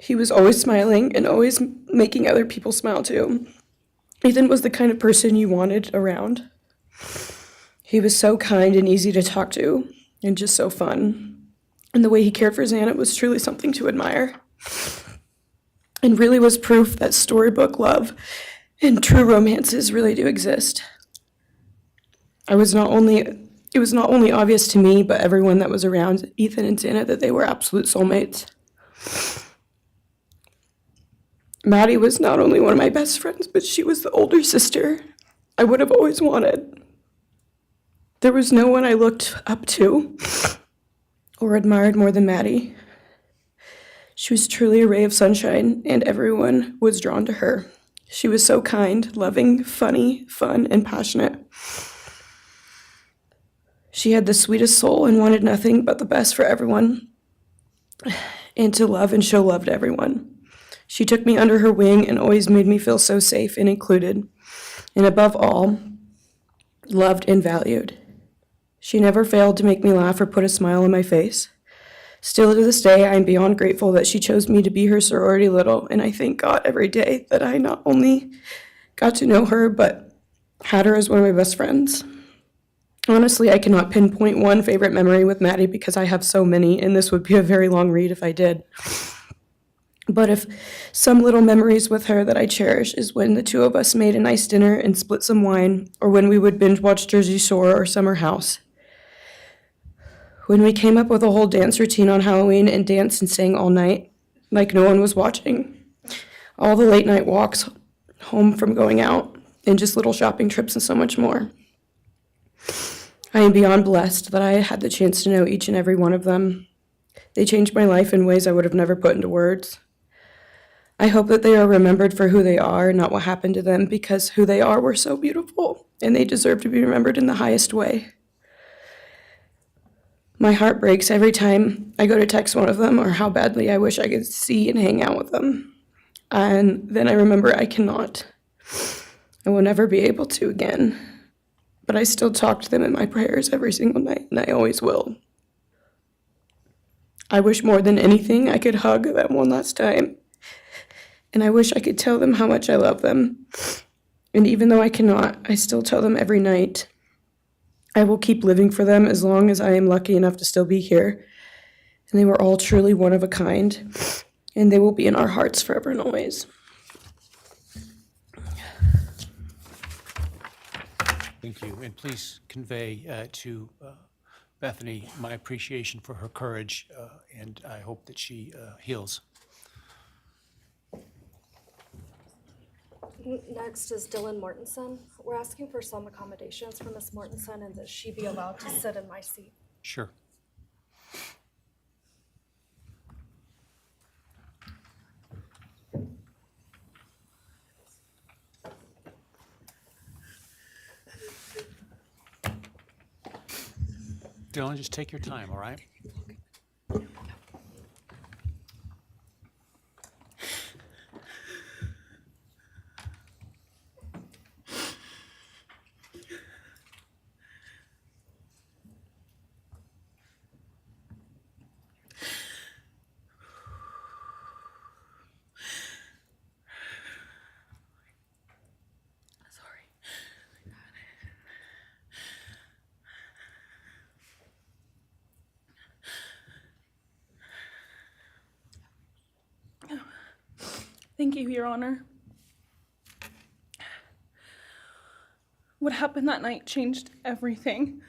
He was always smiling and always making other people smile too. Ethan was the kind of person you wanted around. He was so kind and easy to talk to, and just so fun. And the way he cared for Xana was truly something to admire. And really was proof that storybook love and true romances really do exist. It was not only obvious to me, but everyone that was around Ethan and Xana that they were absolute soulmates. Maddie was not only one of my best friends, but she was the older sister I would have always wanted. There was no one I looked up to or admired more than Maddie. She was truly a ray of sunshine, and everyone was drawn to her. She was so kind, loving, funny, fun, and passionate. She had the sweetest soul and wanted nothing but the best for everyone, and to love and show love to everyone. She took me under her wing and always made me feel so safe and included, and above all, loved and valued. She never failed to make me laugh or put a smile on my face. Still to this day, I am beyond grateful that she chose me to be her sorority little, and I thank God every day that I not only got to know her, but had her as one of my best friends. Honestly, I cannot pinpoint one favorite memory with Maddie because I have so many, and this would be a very long read if I did. But if some little memories with her that I cherish is when the two of us made a nice dinner and split some wine, or when we would binge watch Jersey Shore or Summer House. When we came up with a whole dance routine on Halloween and danced and sang all night, like no one was watching. All the late night walks home from going out, and just little shopping trips and so much more. I am beyond blessed that I had the chance to know each and every one of them. They changed my life in ways I would have never put into words. I hope that they are remembered for who they are, not what happened to them, because who they are were so beautiful, and they deserve to be remembered in the highest way. My heart breaks every time I go to text one of them or how badly I wish I could see and hang out with them. And then I remember I cannot. I will never be able to again. But I still talk to them in my prayers every single night, and I always will. I wish more than anything I could hug them one last time. And I wish I could tell them how much I love them. And even though I cannot, I still tell them every night. I will keep living for them as long as I am lucky enough to still be here. And they were all truly one of a kind. And they will be in our hearts forever and always. Thank you. And please convey to Bethany my appreciation for her courage, and I hope that she heals. Next is Dylan Mortensen. We're asking for some accommodations for Miss Mortensen and that she be allowed to sit in my seat. Sure. Dylan, just take your time, all right? Thank you, Your Honor. What happened that night changed everything.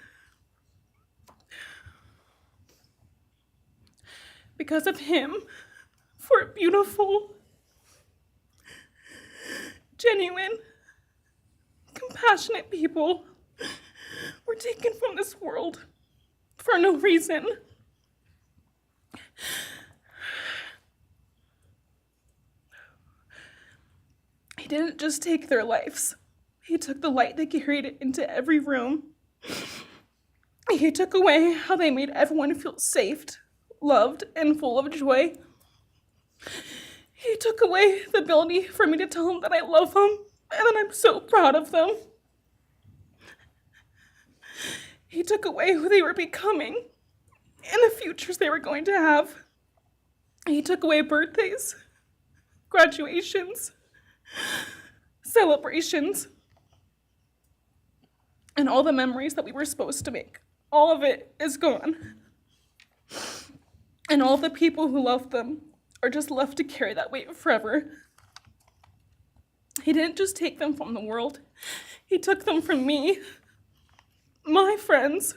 Because of him, four beautiful, genuine, compassionate people were taken from this world for no reason. He didn't just take their lives. He took the light they carried it into every room. He took away how they made everyone feel safe, loved, and full of joy. He took away the ability for me to tell them that I love them and that I'm so proud of them. He took away who they were becoming and the futures they were going to have. He took away birthdays, graduations, celebrations, and all the memories that we were supposed to make. All of it is gone. And all the people who loved them are just left to carry that weight forever. He didn't just take them from the world, he took them from me, my friends,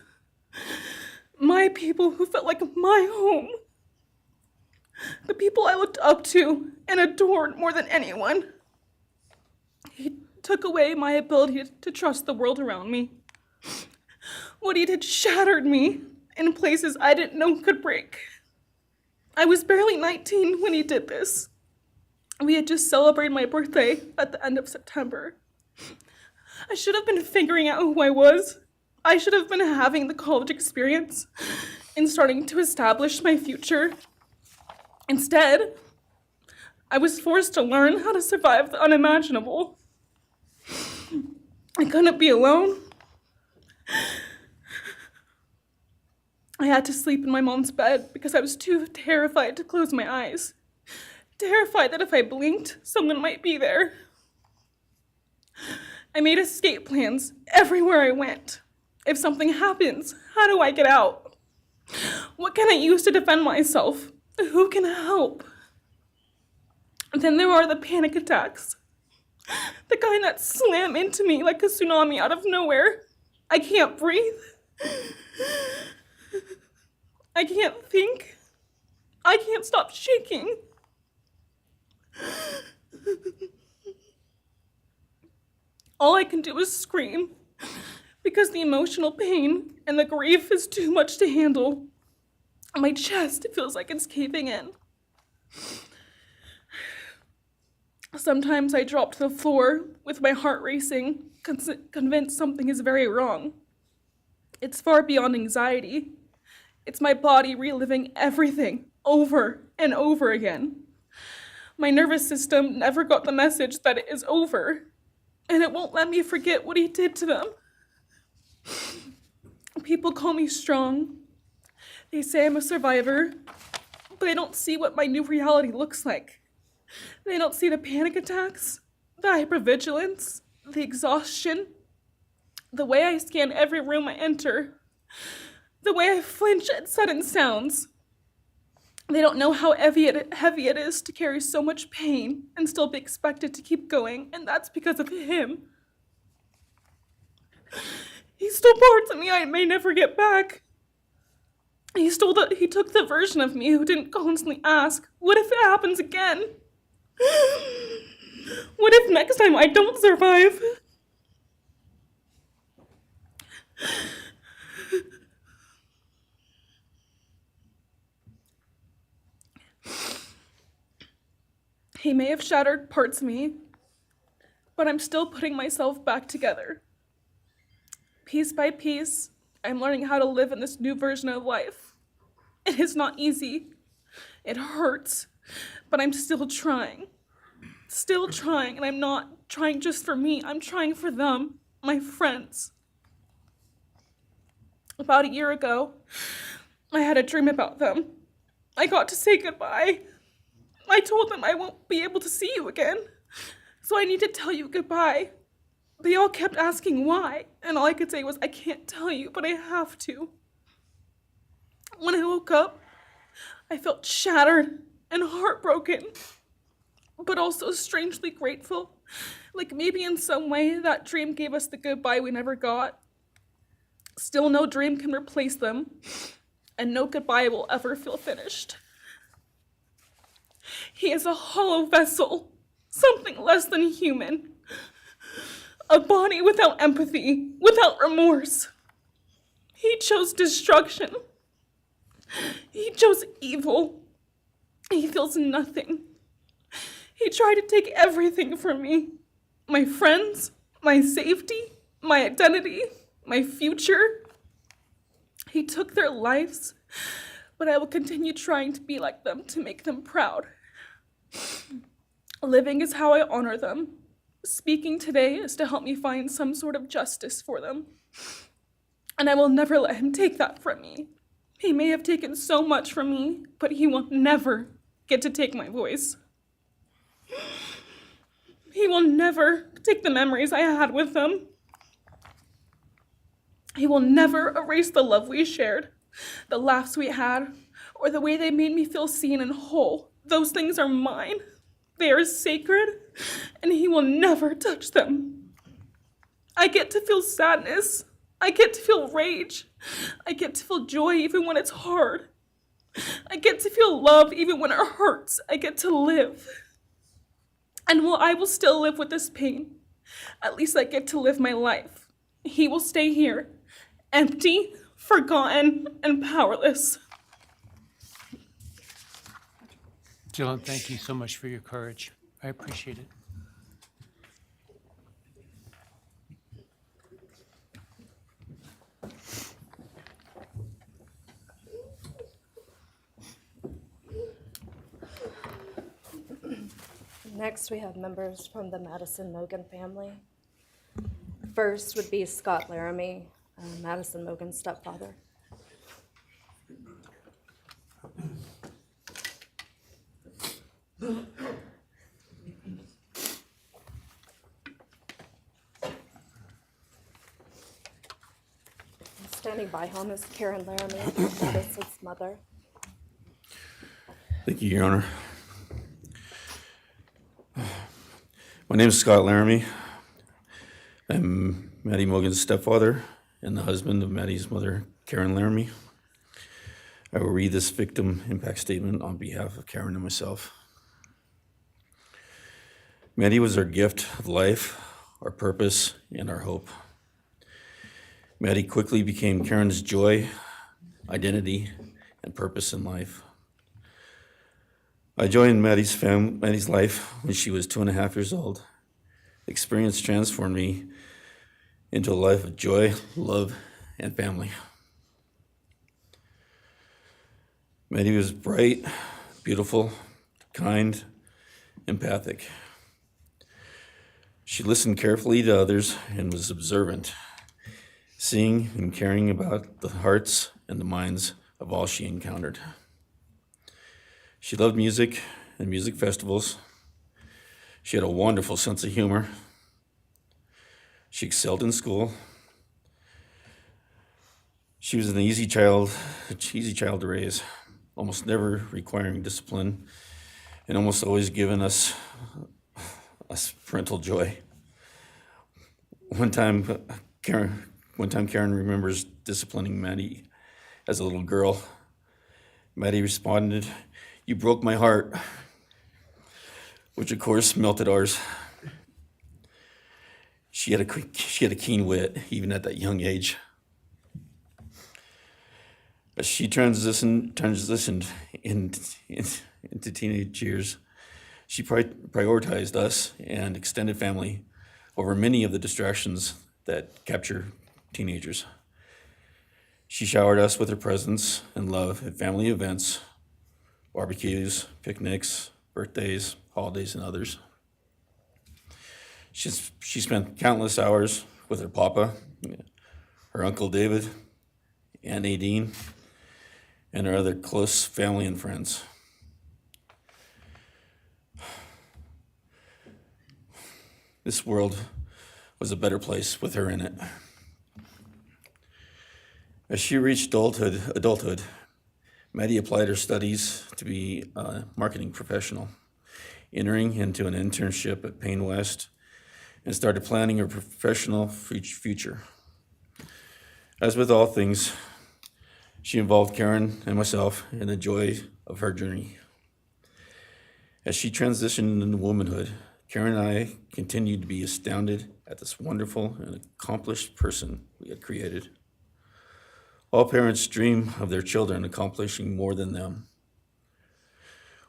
my people who felt like my home, the people I looked up to and adored more than anyone. He took away my ability to trust the world around me. What he did shattered me in places I didn't know could break. I was barely 19 when he did this. We had just celebrated my birthday at the end of September. I should have been figuring out who I was. I should have been having the college experience and starting to establish my future. Instead, I was forced to learn how to survive the unimaginable. I couldn't be alone. I had to sleep in my mom's bed because I was too terrified to close my eyes. Terrified that if I blinked, someone might be there. I made escape plans everywhere I went. If something happens, how do I get out? What can I use to defend myself? Who can help? Then there are the panic attacks. The kind that slam into me like a tsunami out of nowhere. I can't breathe. I can't think. I can't stop shaking. All I can do is scream because the emotional pain and the grief is too much to handle. My chest feels like it's caving in. Sometimes I drop to the floor with my heart racing, convinced something is very wrong. It's far beyond anxiety. It's my body reliving everything over and over again. My nervous system never got the message that it is over, and it won't let me forget what he did to them. People call me strong. They say I'm a survivor, but they don't see what my new reality looks like. They don't see the panic attacks, the hypervigilance, the exhaustion, the way I scan every room I enter, the way I flinch at sudden sounds. They don't know how heavy it is to carry so much pain and still be expected to keep going, and that's because of him. He stole parts of me I may never get back. He took the version of me who didn't constantly ask, what if it happens again? What if next time I don't survive? He may have shattered parts of me, but I'm still putting myself back together. Piece by piece, I'm learning how to live in this new version of life. It is not easy. It hurts, but I'm still trying. Still trying, and I'm not trying just for me. I'm trying for them, my friends. About a year ago, I had a dream about them. I got to say goodbye. I told them I won't be able to see you again, so I need to tell you goodbye. They all kept asking why, and all I could say was, I can't tell you, but I have to. When I woke up, I felt shattered and heartbroken, but also strangely grateful. Like maybe in some way that dream gave us the goodbye we never got. Still, no dream can replace them, and no goodbye will ever feel finished. He is a hollow vessel, something less than human. A body without empathy, without remorse. He chose destruction. He chose evil. He feels nothing. He tried to take everything from me. My friends, my safety, my identity, my future. He took their lives, but I will continue trying to be like them, to make them proud. Living is how I honor them. Speaking today is to help me find some sort of justice for them. And I will never let him take that from me. He may have taken so much from me, but he will never, get to take my voice. He will never take the memories I had with them. He will never erase the love we shared, the laughs we had, or the way they made me feel seen and whole. Those things are mine. They are sacred, and he will never touch them. I get to feel sadness. I get to feel rage. I get to feel joy even when it's hard. I get to feel love even when it hurts. I get to live. And while I will still live with this pain, at least I get to live my life. He will stay here, empty, forgotten, and powerless. Dylan, thank you so much for your courage. I appreciate it. Next, we have members from the Madison Mogan family. First would be Scott Laramie, Madison Mogan's stepfather. Standing by him is Karen Laramie, Madison's mother. Thank you, Your Honor. My name is Scott Laramie. I'm Maddie Mogan's stepfather and the husband of Maddie's mother, Karen Laramie. I will read this victim impact statement on behalf of Karen and myself. Maddie was our gift of life, our purpose, and our hope. Maddie quickly became Karen's joy, identity, and purpose in life. I joined Maddie's life when she was 2.5 years old. The experience transformed me into a life of joy, love, and family. Maddie was bright, beautiful, kind, empathic. She listened carefully to others and was observant, seeing and caring about the hearts and the minds of all she encountered. She loved music and music festivals. She had a wonderful sense of humor. She excelled in school. She was an easy child to raise, almost never requiring discipline, and almost always giving us parental joy. One time Karen remembers disciplining Maddie as a little girl. Maddie responded, "You broke my heart," which of course melted ours. She had a keen wit, even at that young age. As she transitioned into teenage years, she prioritized us and extended family over many of the distractions that capture teenagers. She showered us with her presence and love at family events, barbecues, picnics, birthdays, holidays, and others. She spent countless hours with her papa, her Uncle David, Aunt Nadine, and her other close family and friends. This world was a better place with her in it. As she reached adulthood, Maddie applied her studies to be a marketing professional, entering into an internship at Payne West, and started planning her professional future. As with all things, she involved Karen and myself in the joy of her journey. As she transitioned into womanhood, Karen and I continued to be astounded at this wonderful and accomplished person we had created. All parents dream of their children accomplishing more than them.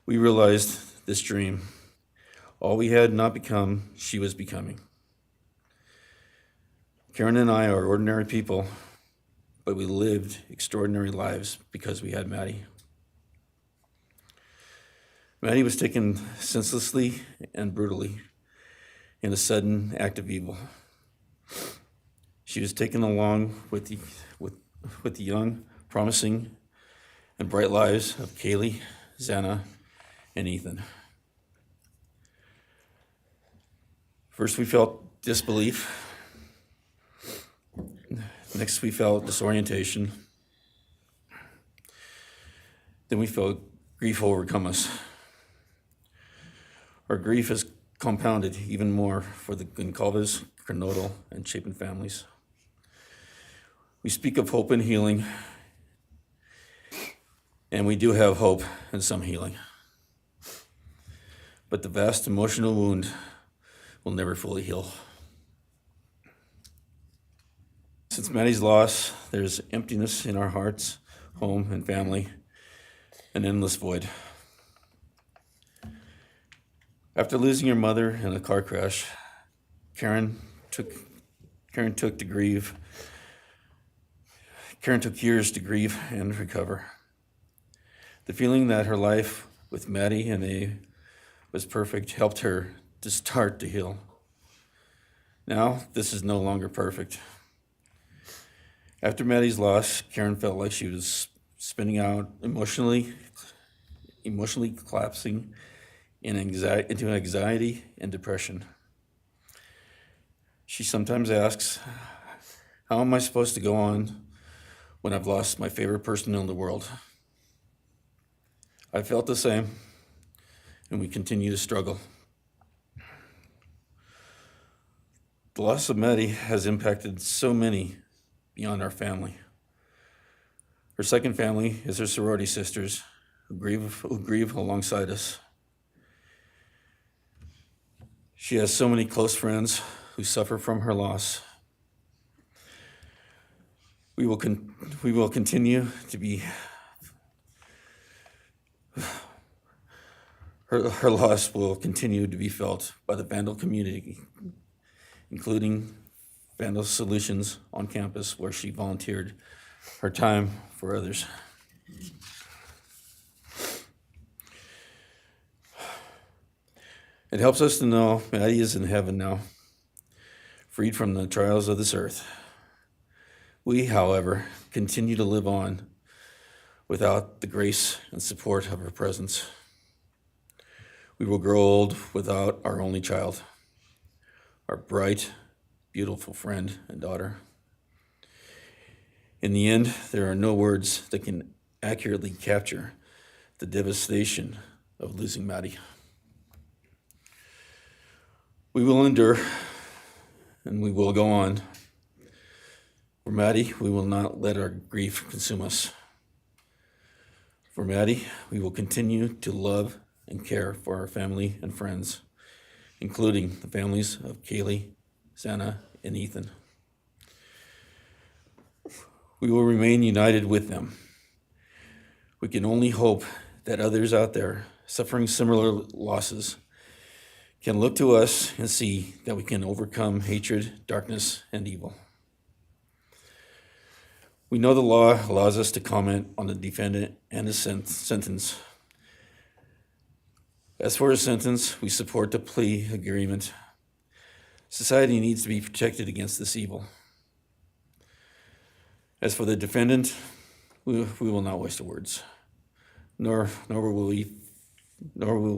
We realized this dream. All we had not become, she was becoming. Karen and I are ordinary people, but we lived extraordinary lives because we had Maddie. Maddie was taken senselessly and brutally in a sudden act of evil. She was taken along with the young, promising, and bright lives of Kaylee, Xana, and Ethan. First, we felt disbelief. Next, we felt disorientation. Then we felt grief overcome us. Our grief is compounded even more for the Goncalves, Kernodle, and Chapin families. We speak of hope and healing, and we do have hope and some healing. But the vast emotional wound will never fully heal. Since Maddie's loss, there's emptiness in our hearts, home, and family, an endless void. After losing her mother in a car crash, Karen took years to grieve and recover. The feeling that her life with Maddie and A was perfect helped her to start to heal. Now, this is no longer perfect. After Maddie's loss, Karen felt like she was spinning out, emotionally collapsing into anxiety and depression. She sometimes asks, how am I supposed to go on when I've lost my favorite person in the world? I felt the same, and we continue to struggle. The loss of Maddie has impacted so many beyond our family. Her second family is her sorority sisters who grieve alongside us. She has so many close friends who suffer from her loss. We will continue to be. Her loss will continue to be felt by the Vandal community, including Vandal Solutions on campus, where she volunteered her time for others. It helps us to know Maddie is in heaven now, freed from the trials of this earth. We, however, continue to live on without the grace and support of her presence. We will grow old without our only child, our bright, beautiful friend and daughter. In the end, there are no words that can accurately capture the devastation of losing Maddie. We will endure, and we will go on. For Maddie, we will not let our grief consume us. For Maddie, we will continue to love and care for our family and friends, including the families of Kaylee, Santa, and Ethan. We will remain united with them. We can only hope that others out there suffering similar losses can look to us and see that we can overcome hatred, darkness, and evil. We know the law allows us to comment on the defendant and his sentence. As for his sentence, we support the plea agreement. Society needs to be protected against this evil. As for the defendant, we will not waste words, nor will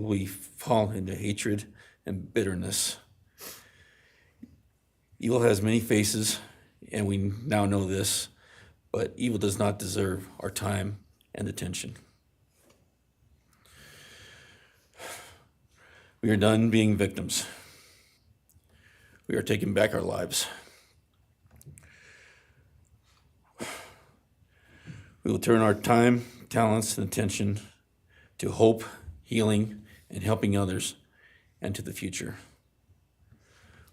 we fall into hatred and bitterness. Evil has many faces, and we now know this, but evil does not deserve our time and attention. We are done being victims. We are taking back our lives. We will turn our time, talents, and attention to hope, healing, and helping others, and to the future.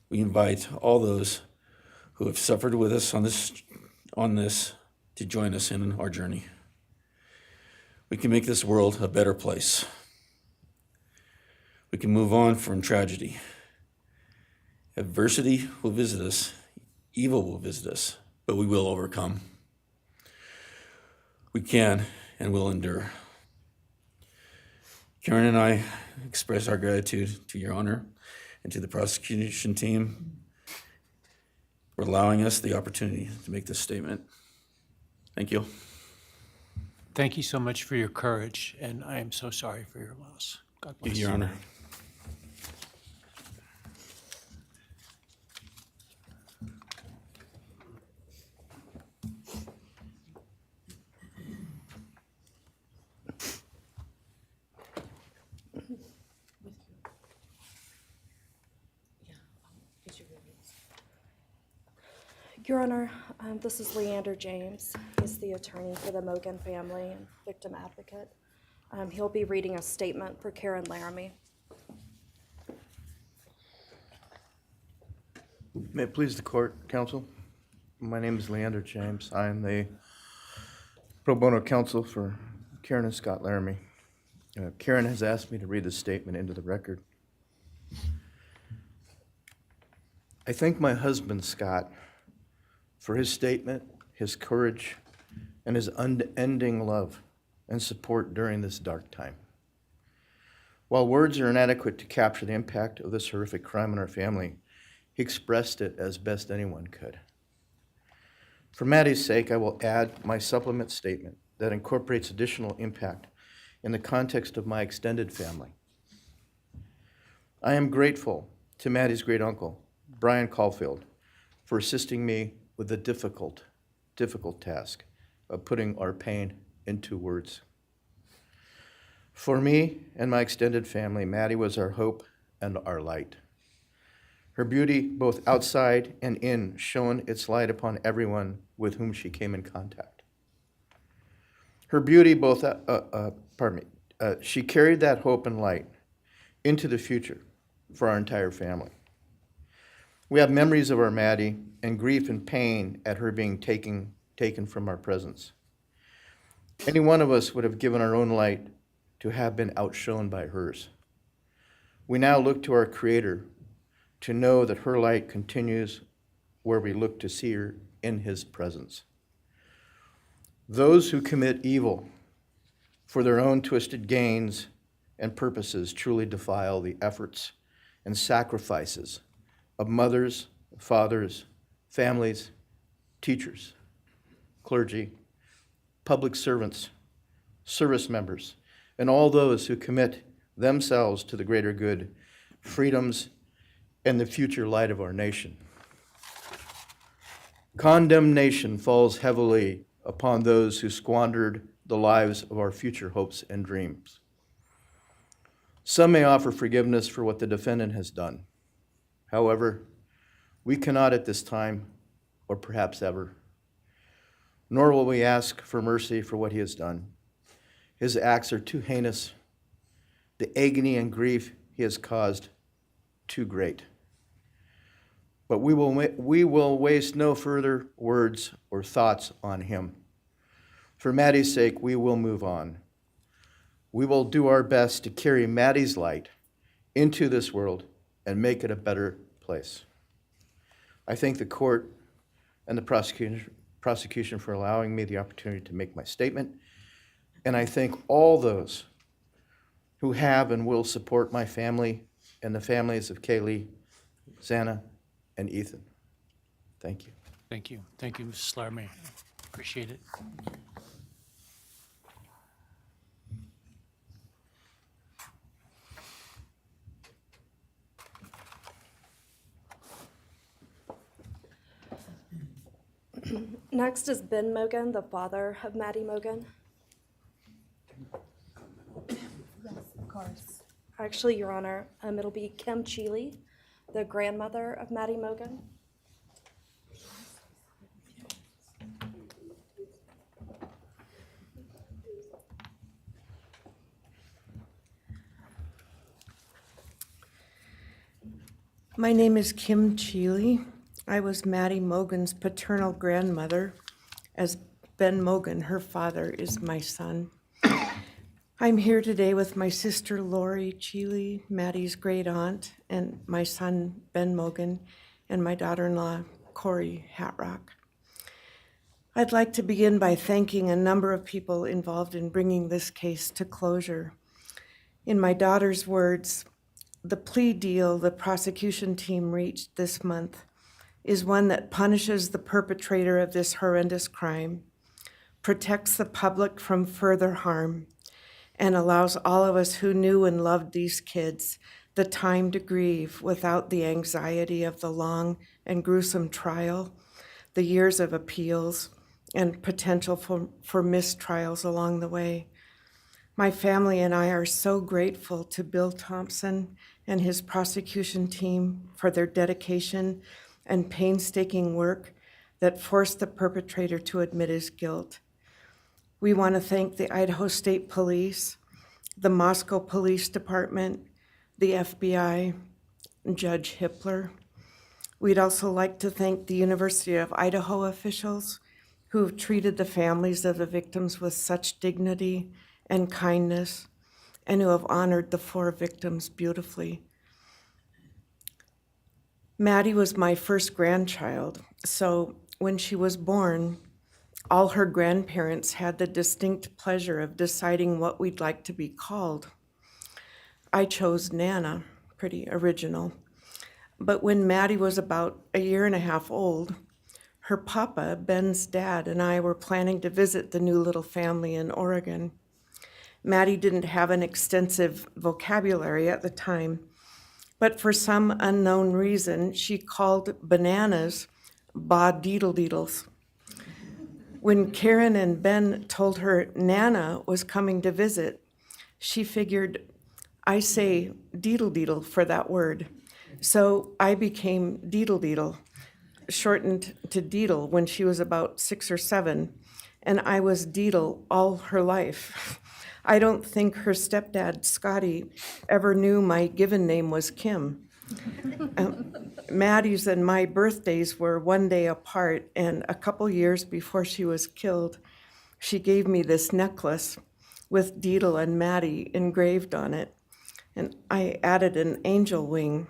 We invite all those who have suffered with us on this to join us in our journey. We can make this world a better place. We can move on from tragedy. Adversity will visit us, evil will visit us, but we will overcome. We can and will endure. Karen and I express our gratitude to Your Honor and to the prosecution team for allowing us the opportunity to make this statement. Thank you. Thank you so much for your courage, and I am so sorry for your loss. God bless. Your Honor. Your Honor, this is Leander James. He's the attorney for the Mogan family and victim advocate. He'll be reading a statement for Karen Laramie. May it please the court, counsel. My name is Leander James. I am the pro bono counsel for Karen and Scott Laramie. Karen has asked me to read this statement into the record. I thank my husband, Scott, for his statement, his courage, and his unending love and support during this dark time. While words are inadequate to capture the impact of this horrific crime on our family, he expressed it as best anyone could. For Maddie's sake, I will add my supplement statement that incorporates additional impact in the context of my extended family. I am grateful to Maddie's great uncle, Bryan Kohberger, for assisting me with the difficult task of putting our pain into words. For me and my extended family, Maddie was our hope and our light. Her beauty, both outside and in, shone its light upon everyone with whom she came in contact. Her beauty, she carried that hope and light into the future for our entire family. We have memories of our Maddie and grief and pain at her being taken from our presence. Any one of us would have given our own light to have been outshone by hers. We now look to our Creator to know that her light continues where we look to see her in His presence. Those who commit evil for their own twisted gains and purposes truly defile the efforts and sacrifices of mothers, fathers, families, teachers, clergy, public servants, service members, and all those who commit themselves to the greater good, freedoms, and the future light of our nation. Condemnation falls heavily upon those who squandered the lives of our future hopes and dreams. Some may offer forgiveness for what the defendant has done. However, we cannot at this time, or perhaps ever, nor will we ask for mercy for what he has done. His acts are too heinous. The agony and grief he has caused, too great. But we will waste no further words or thoughts on him. For Maddie's sake, we will move on. We will do our best to carry Maddie's light into this world and make it a better place. I thank the court and the prosecution for allowing me the opportunity to make my statement, and I thank all those who have and will support my family and the families of Kaylee, Xana, and Ethan. Thank you. Thank you. Thank you, Mrs. Laramie. Appreciate it. Next is Ben Mogan, the father of Maddie Mogan. Yes, of course. Actually, Your Honor, it'll be Kim Cheeley, the grandmother of Maddie Mogan. My name is Kim Cheeley. I was Maddie Mogan's paternal grandmother, as Ben Mogan, her father, is my son. I'm here today with my sister Lori Cheeley, Maddie's great aunt, and my son Ben Mogan, and my daughter-in-law Corey Hatrock. I'd like to begin by thanking a number of people involved in bringing this case to closure. In my daughter's words, the plea deal the prosecution team reached this month is one that punishes the perpetrator of this horrendous crime, protects the public from further harm, and allows all of us who knew and loved these kids the time to grieve without the anxiety of the long and gruesome trial, the years of appeals, and potential for mistrials along the way. My family and I are so grateful to Bill Thompson and his prosecution team for their dedication and painstaking work that forced the perpetrator to admit his guilt. We want to thank the Idaho State Police, the Moscow Police Department, the FBI, and Judge Hippler. We'd also like to thank the University of Idaho officials who have treated the families of the victims with such dignity and kindness, and who have honored the 4 victims beautifully. Maddie was my first grandchild, so when she was born, all her grandparents had the distinct pleasure of deciding what we'd like to be called. I chose Nana, pretty original. But when Maddie was about 1.5 years old, her papa, Ben's dad, and I were planning to visit the new little family in Oregon. Maddie didn't have an extensive vocabulary at the time, but for some unknown reason, she called bananas ba-deedle-deedles. When Karen and Ben told her Nana was coming to visit, she figured, I say deedle-deedle for that word. So I became deedle-deedle, shortened to Deedle when she was about 6 or 7, and I was Deedle all her life. I don't think her stepdad, Scotty, ever knew my given name was Kim. Maddie's and my birthdays were 1 day apart, and a couple years before she was killed, she gave me this necklace with Deedle and Maddie engraved on it, and I added an angel wing,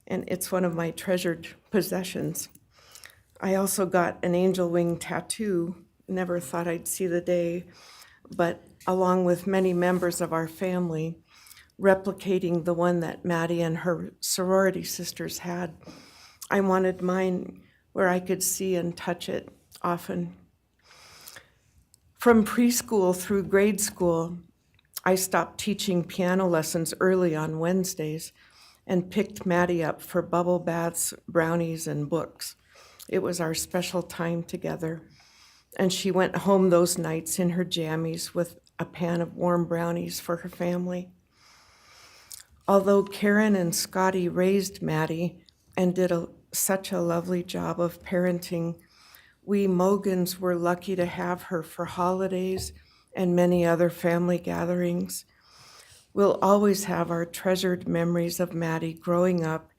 and it's one of my treasured possessions. I also got an angel wing tattoo, never thought I'd see the day, but along with many members of our family, replicating the one that Maddie and her sorority sisters had. I wanted mine where I could see and touch it often. From preschool through grade school, I stopped teaching piano lessons early on Wednesdays and picked Maddie up for bubble baths, brownies, and books. It was our special time together, and she went home those nights in her jammies with a pan of warm brownies for her family. Although Karen and Scotty raised Maddie and did such a lovely job of parenting, we Mogans were lucky to have her for holidays and many other family gatherings. We'll always have our treasured memories of Maddie growing up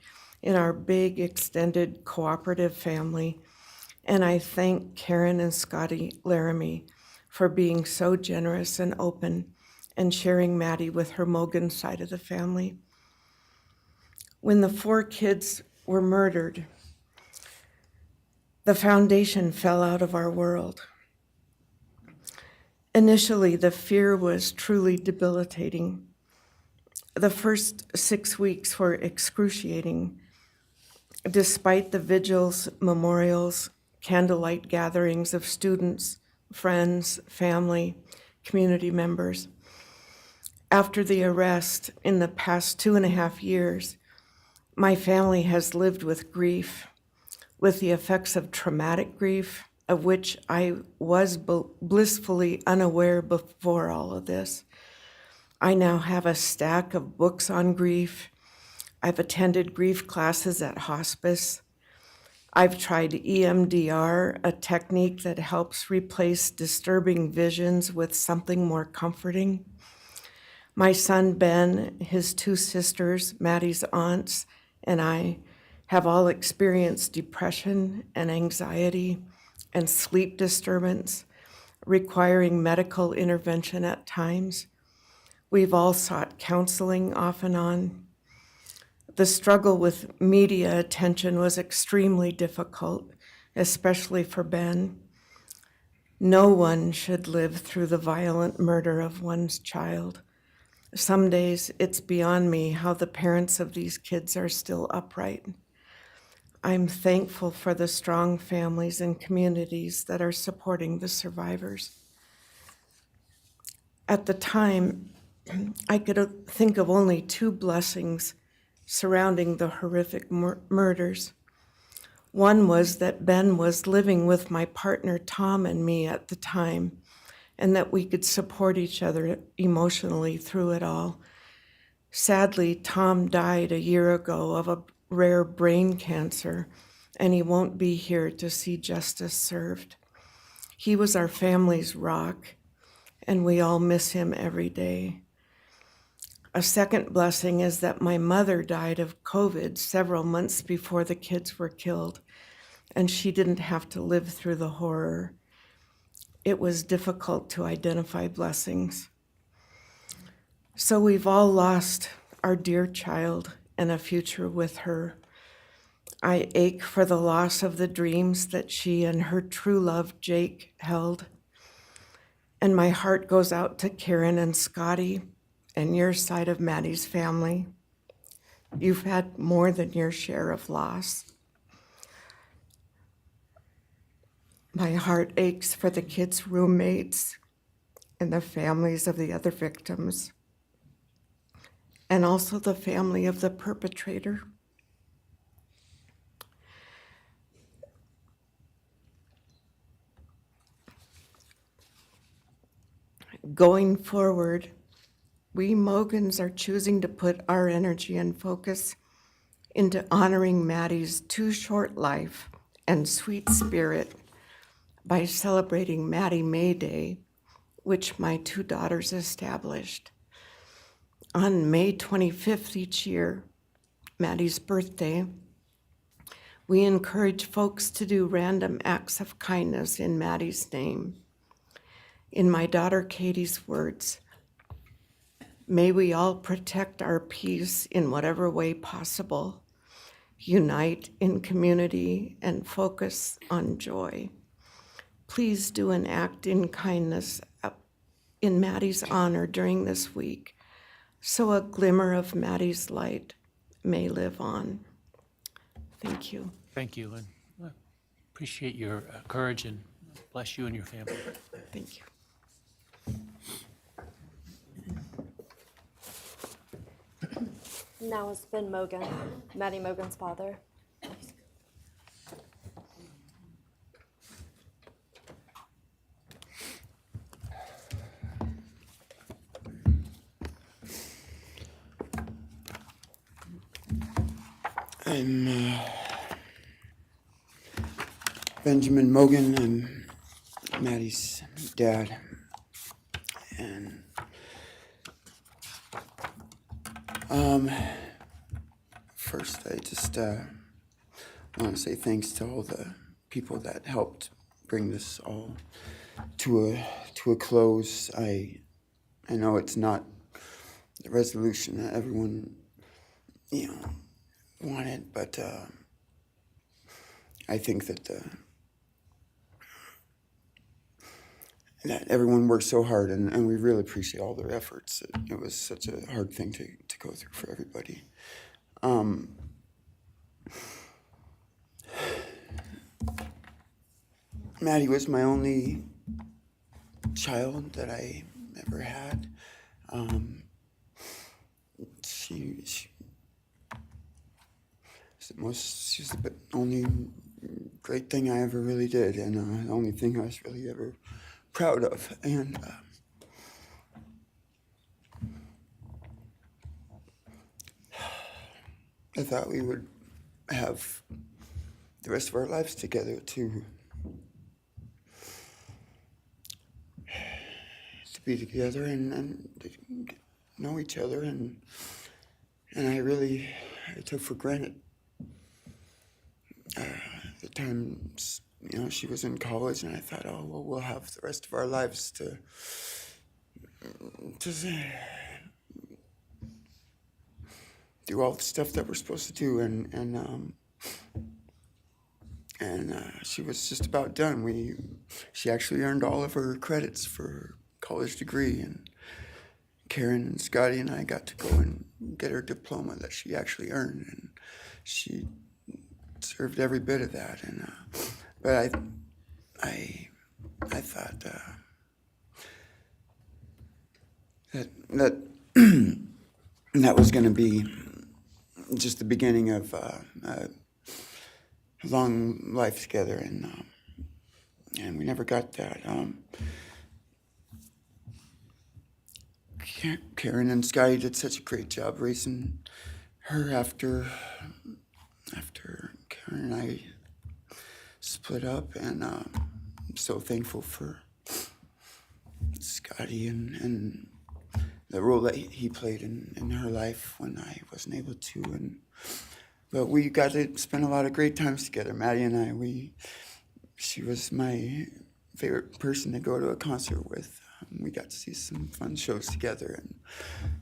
in our big, extended, cooperative family, and I thank Karen and Scotty Laramie for being so generous and open and sharing Maddie with her Mogan side of the family. When the 4 kids were murdered, the foundation fell out of our world. Initially, the fear was truly debilitating. The first 6 weeks were excruciating. Despite the vigils, memorials, candlelight gatherings of students, friends, family, community members. After the arrest, in the past 2.5 years, my family has lived with grief, with the effects of traumatic grief, of which I was blissfully unaware before all of this. I now have a stack of books on grief. I've attended grief classes at hospice. I've tried EMDR, a technique that helps replace disturbing visions with something more comforting. My son Ben, his 2 sisters, Maddie's aunts, and I have all experienced depression and anxiety and sleep disturbance, requiring medical intervention at times. We've all sought counseling off and on. The struggle with media attention was extremely difficult, especially for Ben. No one should live through the violent murder of one's child. Some days it's beyond me how the parents of these kids are still upright. I'm thankful for the strong families and communities that are supporting the survivors. At the time, I could think of only two blessings surrounding the horrific murders. One was that Ben was living with my partner Tom and me at the time, and that we could support each other emotionally through it all. Sadly, Tom died a year ago of a rare brain cancer, and he won't be here to see justice served. He was our family's rock, and we all miss him every day. A second blessing is that my mother died of COVID several months before the kids were killed, and she didn't have to live through the horror. It was difficult to identify blessings. So we've all lost our dear child and a future with her. I ache for the loss of the dreams that she and her true love, Jake, held. And my heart goes out to Karen and Scotty and your side of Maddie's family. You've had more than your share of loss. My heart aches for the kids' roommates and the families of the other victims, and also the family of the perpetrator. Going forward, we Mogans are choosing to put our energy and focus into honoring Maddie's too short life and sweet spirit by celebrating Maddie May Day, which my two daughters established. On May 25th each year, Maddie's birthday, we encourage folks to do random acts of kindness in Maddie's name. In my daughter Katie's words, may we all protect our peace in whatever way possible, unite in community, and focus on joy. Please do an act in kindness in Maddie's honor during this week, so a glimmer of Maddie's light may live on. Thank you. Thank you, and I appreciate your courage, and bless you and your family. Thank you. Now is Ben Mogan, Maddie Mogan's father. I'm Benjamin Mogan. I'm Maddie's dad. And first I just want to say thanks to all the people that helped bring this all to a close. I know it's not the resolution that everyone, wanted, but I think that that everyone worked so hard, and we really appreciate all their efforts. It was such a hard thing to go through for everybody. Maddie was my only child that I ever had. She's the only great thing I ever really did, and the only thing I was really ever proud of. And I thought we would have the rest of our lives together to be together and to know each other, and I took for granted the times, she was in college, and I thought, oh, well, we'll have the rest of our lives to do all the stuff that we're supposed to do, and she was just about done. She actually earned all of her credits for her college degree, and Karen and Scotty and I got to go and get her diploma that she actually earned, and she served every bit of that. And but I thought that and that was going to be just the beginning of a long life together, and we never got that. Karen and Scotty did such a great job raising her after Karen and I split up, and I'm so thankful for Scotty and the role that he played in her life when I wasn't able to. But we got to spend a lot of great times together, Maddie and I. She was my favorite person to go to a concert with. We got to see some fun shows together, and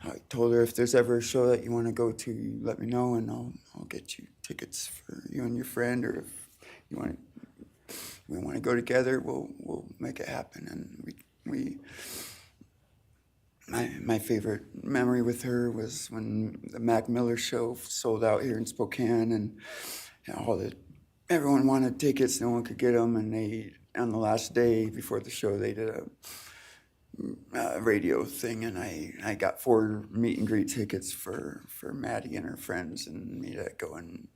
I told her, if there's ever a show that you want to go to, let me know, and I'll get you tickets for you and your friend, or if we want to go together, we'll make it happen. And my favorite memory with her was when the Mac Miller show sold out here in Spokane, and everyone wanted tickets, no one could get them, and on the last day before the show, they did a radio thing, and I got 4 meet and greet tickets for Maddie and her friends and me to go and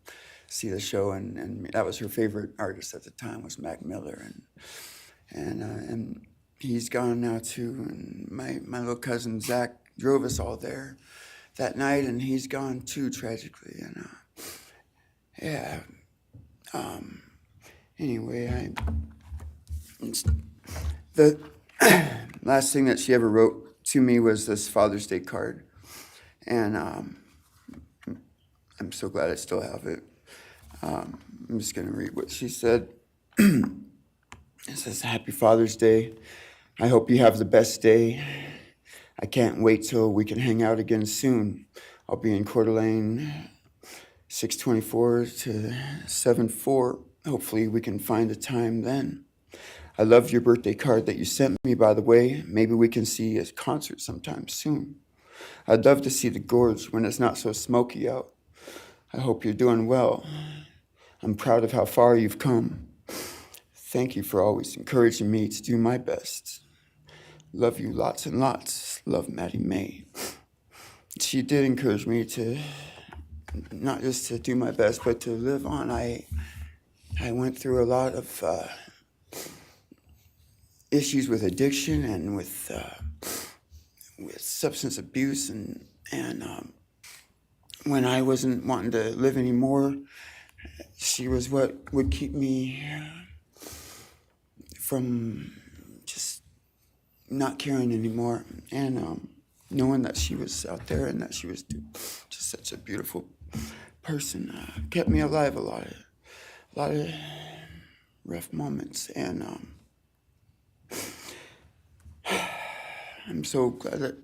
see the show, and that was her favorite artist at the time, was Mac Miller, and he's gone now too, and my little cousin Zach drove us all there that night, and he's gone too, tragically, and anyway, the last thing that she ever wrote to me was this Father's Day card, and I'm so glad I still have it. I'm just going to read what she said. It says, "Happy Father's Day. I hope you have the best day. I can't wait till we can hang out again soon. I'll be in Coeur d'Alene, 624 to 74. Hopefully we can find a time then. I loved your birthday card that you sent me, by the way. Maybe we can see a concert sometime soon. I'd love to see the gorge when it's not so smoky out. I hope you're doing well. I'm proud of how far you've come. Thank you for always encouraging me to do my best. Love you lots and lots. Love, Maddie May." She did encourage me to not just to do my best, but to live on. I went through a lot of issues with addiction and with substance abuse, and when I wasn't wanting to live anymore, she was what would keep me from just not caring anymore, and knowing that she was out there and that she was just such a beautiful person kept me alive a lot of rough moments, and I'm so glad that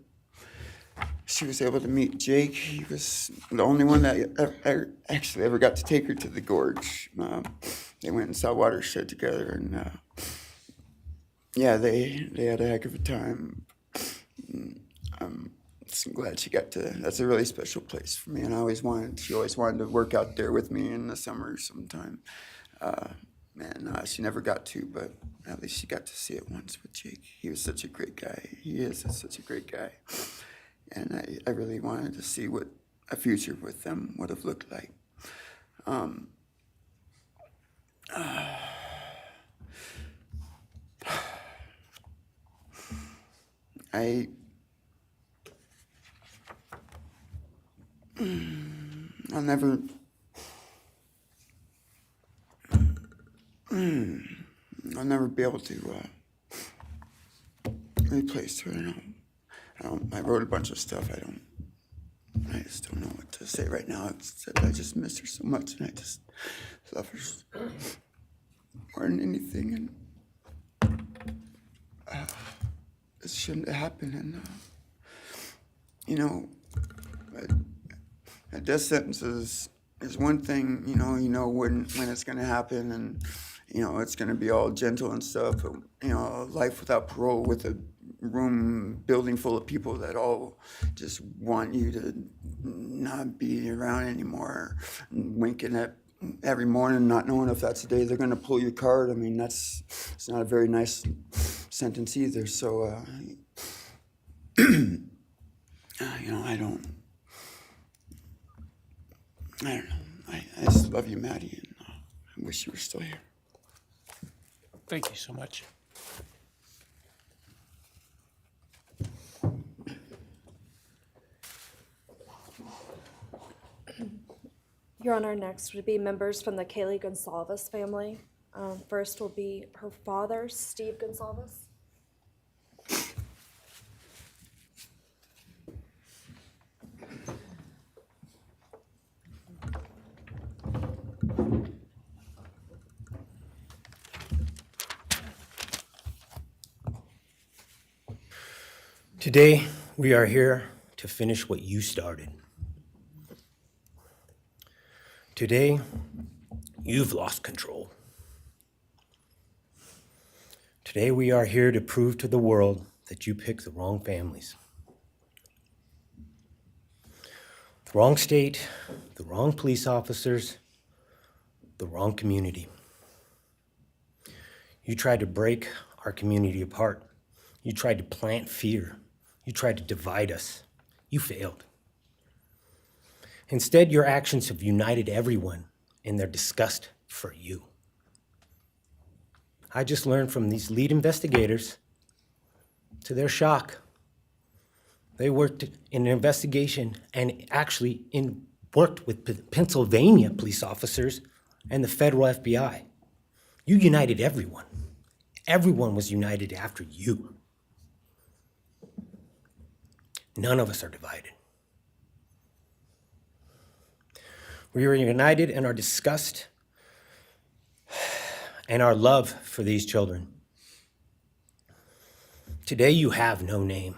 she was able to meet Jake. He was the only one that actually ever got to take her to the gorge. They went and saw Watershed together, and they had a heck of a time. I'm just glad she got to. That's a really special place for me, and she always wanted to work out there with me in the summer sometime. She never got to, but at least she got to see it once with Jake. He was such a great guy. He is such a great guy. And I really wanted to see what a future with them would have looked like. I'll never be able to replace her. I wrote a bunch of stuff. I just don't know what to say right now. I just miss her so much, and I just love her more than anything. And it shouldn't have happened. And a death sentence is one thing. You know when it's going to happen, and it's going to be all gentle and stuff. But life without parole, with a building full of people that all just want you to not be around anymore, and winking at every morning, not knowing if that's the day they're going to pull your card. I mean, it's not a very nice sentence either. So I don't know. I just love you, Maddie, and I wish you were still here. Thank you so much. Your Honor, next would be members from the Kaylee Gonsalves family. First will be her father, Steve Gonsalves. Today, we are here to finish what you started. Today, you've lost control. Today, we are here to prove to the world that you picked the wrong families. The wrong state, the wrong police officers, the wrong community. You tried to break our community apart. You tried to plant fear. You tried to divide us. You failed. Instead, your actions have united everyone in their disgust for you. I just learned from these lead investigators, to their shock, they worked in an investigation and actually worked with Pennsylvania police officers and the federal FBI. You united everyone. Everyone was united after you. None of us are divided. We are united in our disgust and our love for these children. Today you have no name.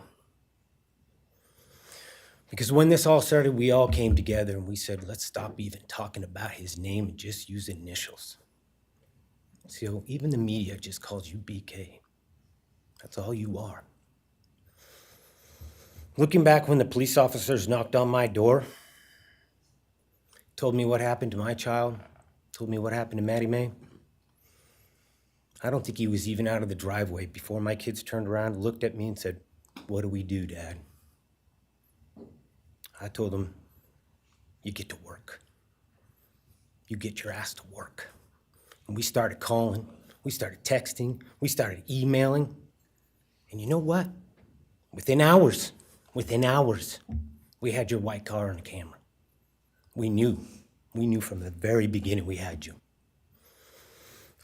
Because when this all started, we all came together and we said, let's stop even talking about his name and just use initials. So even the media just calls you BK. That's all you are. Looking back when the police officers knocked on my door, told me what happened to my child, told me what happened to Maddie Mae, I don't think he was even out of the driveway before my kids turned around, looked at me and said, what do we do, Dad? I told him, you get to work. You get your ass to work. And we started calling, we started texting, we started emailing. And you know what? Within hours, we had your white car on the camera. We knew from the very beginning we had you.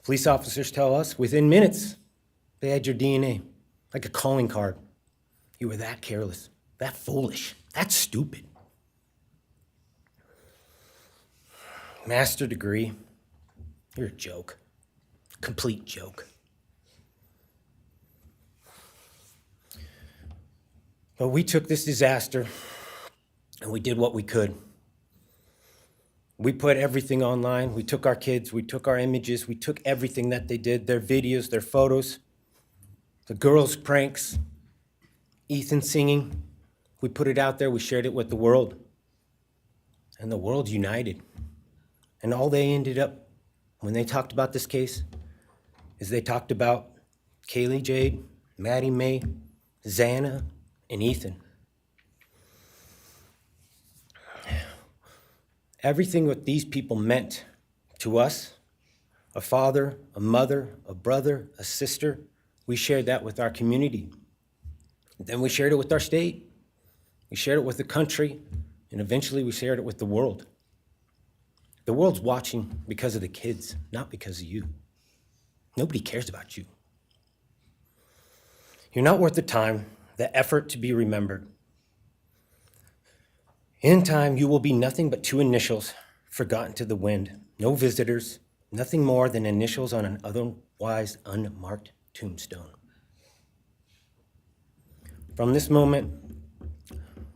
Police officers tell us within minutes they had your DNA, like a calling card. You were that careless, that foolish, that stupid. Master degree, you're a joke, complete joke. But we took this disaster and we did what we could. We put everything online. We took our kids, we took our images, we took everything that they did, their videos, their photos, the girls' pranks, Ethan singing. We put it out there, we shared it with the world. And the world united. And all they ended up, when they talked about this case, is they talked about Kaylee Jade, Maddie Mae, Xana, and Ethan. Everything what these people meant to us, a father, a mother, a brother, a sister, we shared that with our community. Then we shared it with our state. We shared it with the country, and eventually we shared it with the world. The world's watching because of the kids, not because of you. Nobody cares about you. You're not worth the time, the effort to be remembered. In time, you will be nothing but two initials forgotten to the wind. No visitors, nothing more than initials on an otherwise unmarked tombstone. From this moment,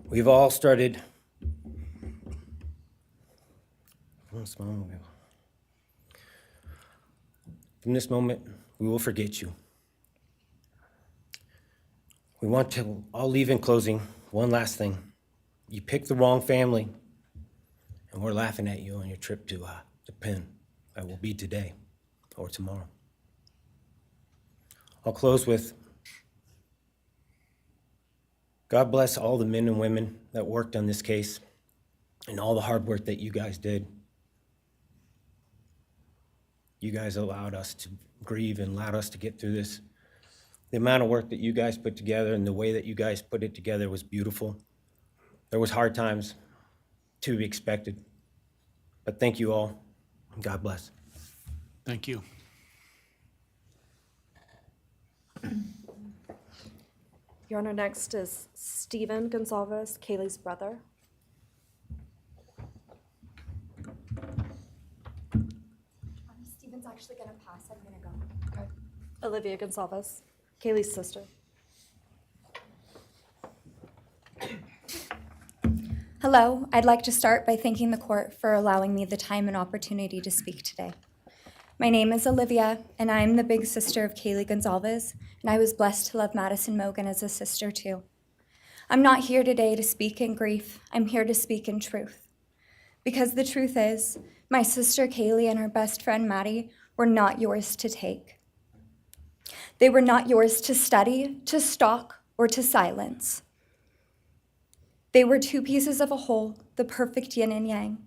we've all started. From this moment, we will forget you. We want to all leave in closing. One last thing. You picked the wrong family, and we're laughing at you on your trip to the pen. That will be today or tomorrow. I'll close with God bless all the men and women that worked on this case and all the hard work that you guys did. You guys allowed us to grieve and allowed us to get through this. The amount of work that you guys put together and the way that you guys put it together was beautiful. There was hard times to be expected, but thank you all. God bless. Thank you. Your Honor, next is Stephen Gonzalez, Kaylee's brother. Steven's actually gonna pass. I'm gonna go. Okay. Olivia Gonzalez, Kaylee's sister. Hello, I'd like to start by thanking the court for allowing me the time and opportunity to speak today. My name is Olivia, and I'm the big sister of Kaylee Gonzalez, and I was blessed to love Madison Mogen as a sister too. I'm not here today to speak in grief. I'm here to speak in truth. Because the truth is, my sister Kaylee and her best friend Maddie were not yours to take. They were not yours to study, to stalk, or to silence. They were two pieces of a whole, the perfect yin and yang.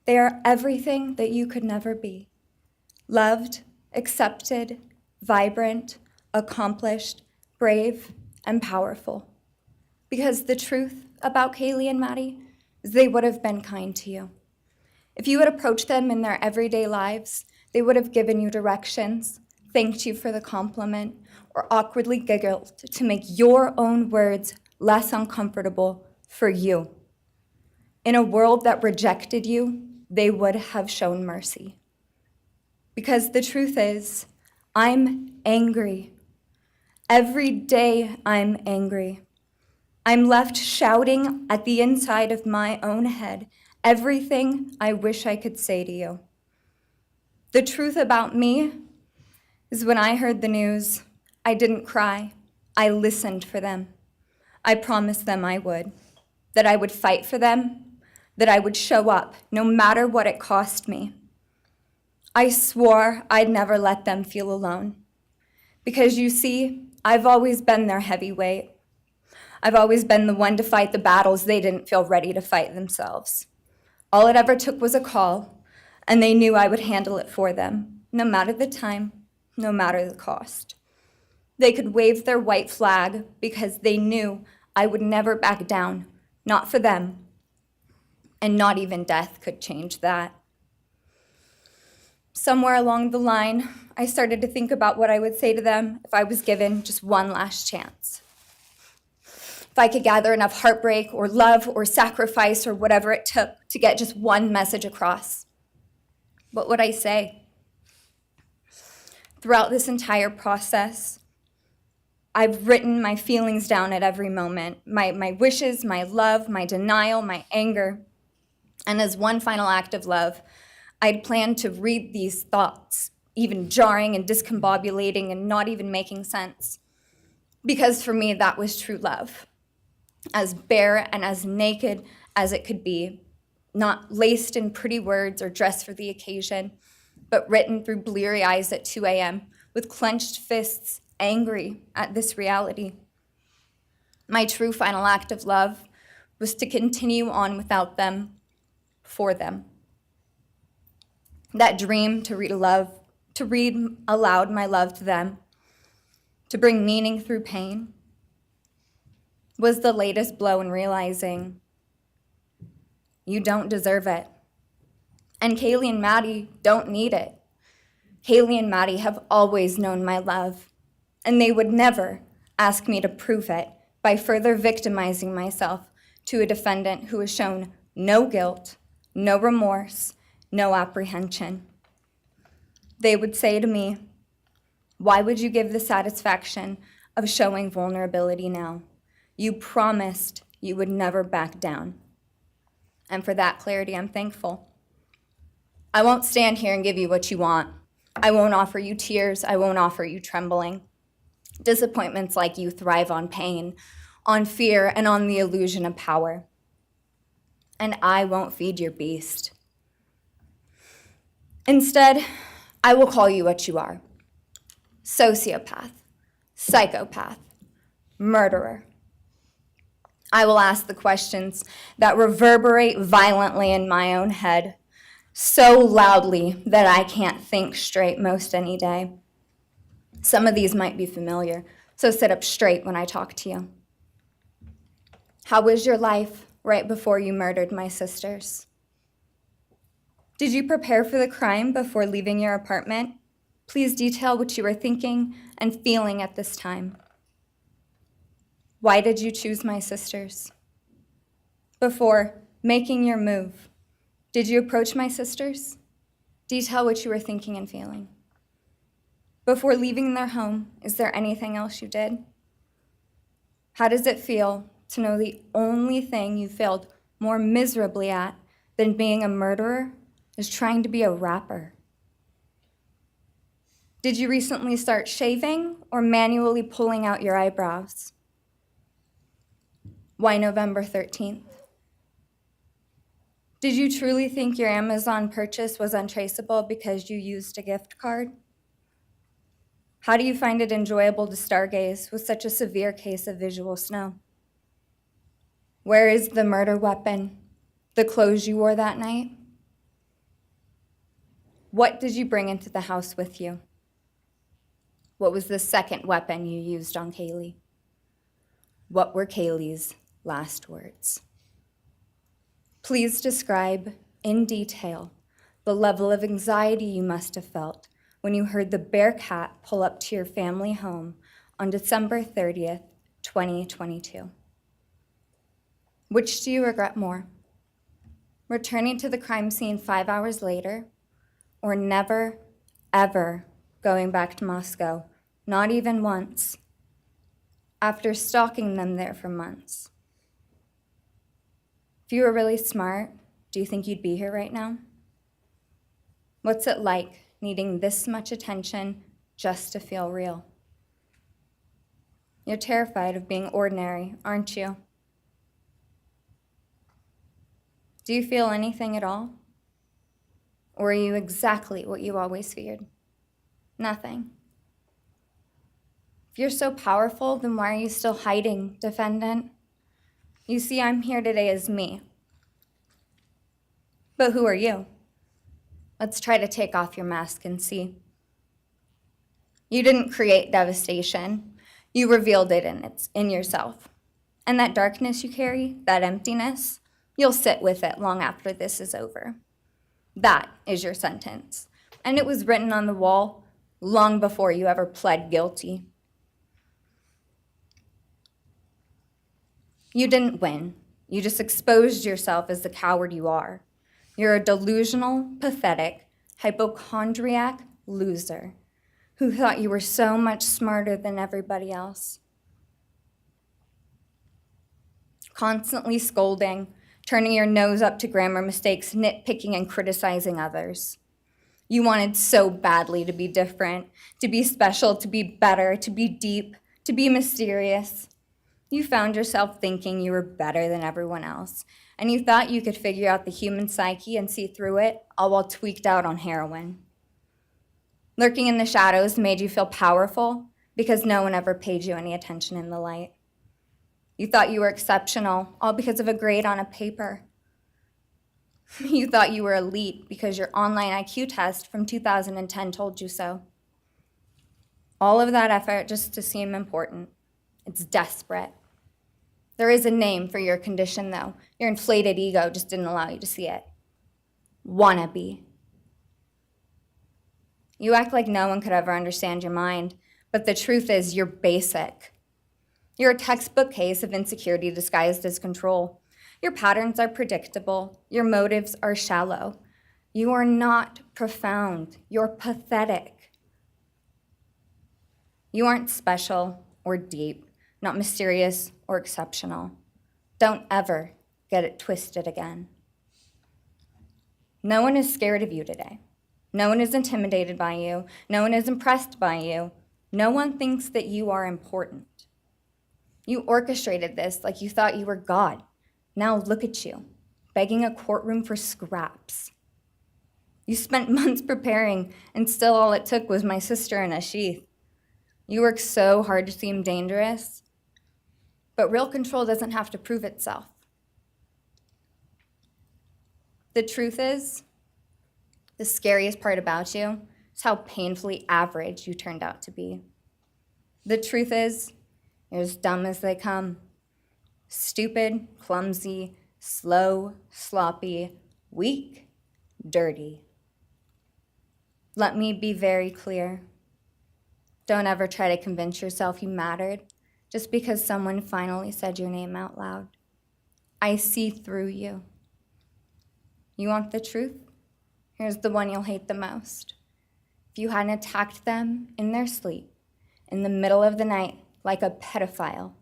They are everything that you could never be. Loved, accepted, vibrant, accomplished, brave, and powerful. Because the truth about Kaylee and Maddie is they would have been kind to you. If you had approached them in their everyday lives, they would have given you directions, thanked you for the compliment, or awkwardly giggled to make your own words less uncomfortable for you. In a world that rejected you, they would have shown mercy. Because the truth is, I'm angry. Every day I'm angry. I'm left shouting at the inside of my own head everything I wish I could say to you. The truth about me is when I heard the news, I didn't cry. I listened for them. I promised them I would, that I would fight for them, that I would show up no matter what it cost me. I swore I'd never let them feel alone. Because you see, I've always been their heavyweight. I've always been the one to fight the battles they didn't feel ready to fight themselves. All it ever took was a call, and they knew I would handle it for them, no matter the time, no matter the cost. They could wave their white flag because they knew I would never back down, not for them, and not even death could change that. Somewhere along the line, I started to think about what I would say to them if I was given just one last chance. If I could gather enough heartbreak or love or sacrifice or whatever it took to get just one message across, what would I say? Throughout this entire process, I've written my feelings down at every moment, my wishes, my love, my denial, my anger. And as one final act of love, I'd planned to read these thoughts, even jarring and discombobulating and not even making sense. Because for me, that was true love. As bare and as naked as it could be, not laced in pretty words or dressed for the occasion, but written through bleary eyes at 2 a.m. with clenched fists, angry at this reality. My true final act of love was to continue on without them, for them. That dream to read aloud my love to them, to bring meaning through pain, was the latest blow in realizing you don't deserve it. And Kaylee and Maddie don't need it. Kaylee and Maddie have always known my love, and they would never ask me to prove it by further victimizing myself to a defendant who has shown no guilt, no remorse, no apprehension. They would say to me, "Why would you give the satisfaction of showing vulnerability now? You promised you would never back down." And for that clarity, I'm thankful. I won't stand here and give you what you want. I won't offer you tears. I won't offer you trembling. Disappointments like you thrive on pain, on fear, and on the illusion of power. And I won't feed your beast. Instead, I will call you what you are: sociopath, psychopath, murderer. I will ask the questions that reverberate violently in my own head, so loudly that I can't think straight most any day. Some of these might be familiar, so sit up straight when I talk to you. How was your life right before you murdered my sisters? Did you prepare for the crime before leaving your apartment? Please detail what you were thinking and feeling at this time. Why did you choose my sisters? Before making your move, did you approach my sisters? Detail what you were thinking and feeling. Before leaving their home, is there anything else you did? How does it feel to know the only thing you failed more miserably at than being a murderer is trying to be a rapper? Did you recently start shaving or manually pulling out your eyebrows? Why November 13th? Did you truly think your Amazon purchase was untraceable because you used a gift card? How do you find it enjoyable to stargaze with such a severe case of visual snow? Where is the murder weapon? The clothes you wore that night? What did you bring into the house with you? What was the second weapon you used on Kaylee? What were Kaylee's last words? Please describe in detail the level of anxiety you must have felt when you heard the Bearcat pull up to your family home on December 30th, 2022. Which do you regret more? Returning to the crime scene 5 hours later, or never, ever going back to Moscow, not even once, after stalking them there for months? If you were really smart, do you think you'd be here right now? What's it like needing this much attention just to feel real? You're terrified of being ordinary, aren't you? Do you feel anything at all? Or are you exactly what you always feared? Nothing. If you're so powerful, then why are you still hiding, defendant? You see, I'm here today as me. But who are you? Let's try to take off your mask and see. You didn't create devastation. You revealed it in yourself. And that darkness you carry, that emptiness, you'll sit with it long after this is over. That is your sentence. And it was written on the wall long before you ever pled guilty. You didn't win. You just exposed yourself as the coward you are. You're a delusional, pathetic, hypochondriac loser who thought you were so much smarter than everybody else. Constantly scolding, turning your nose up to grammar mistakes, nitpicking and criticizing others. You wanted so badly to be different, to be special, to be better, to be deep, to be mysterious. You found yourself thinking you were better than everyone else, and you thought you could figure out the human psyche and see through it, all while tweaked out on heroin. Lurking in the shadows made you feel powerful because no one ever paid you any attention in the light. You thought you were exceptional, all because of a grade on a paper. You thought you were elite because your online IQ test from 2010 told you so. All of that effort just to seem important. It's desperate. There is a name for your condition, though. Your inflated ego just didn't allow you to see it. Wannabe. You act like no one could ever understand your mind, but the truth is you're basic. You're a textbook case of insecurity disguised as control. Your patterns are predictable. Your motives are shallow. You are not profound. You're pathetic. You aren't special or deep, not mysterious or exceptional. Don't ever get it twisted again. No one is scared of you today. No one is intimidated by you. No one is impressed by you. No one thinks that you are important. You orchestrated this like you thought you were God. Now look at you, begging a courtroom for scraps. You spent months preparing, and still all it took was my sister in a sheath. You worked so hard to seem dangerous. But real control doesn't have to prove itself. The truth is, the scariest part about you is how painfully average you turned out to be. The truth is, you're as dumb as they come. Stupid, clumsy, slow, sloppy, weak, dirty. Let me be very clear. Don't ever try to convince yourself you mattered just because someone finally said your name out loud. I see through you. You want the truth? Here's the one you'll hate the most. If you hadn't attacked them in their sleep, in the middle of the night, like a pedophile,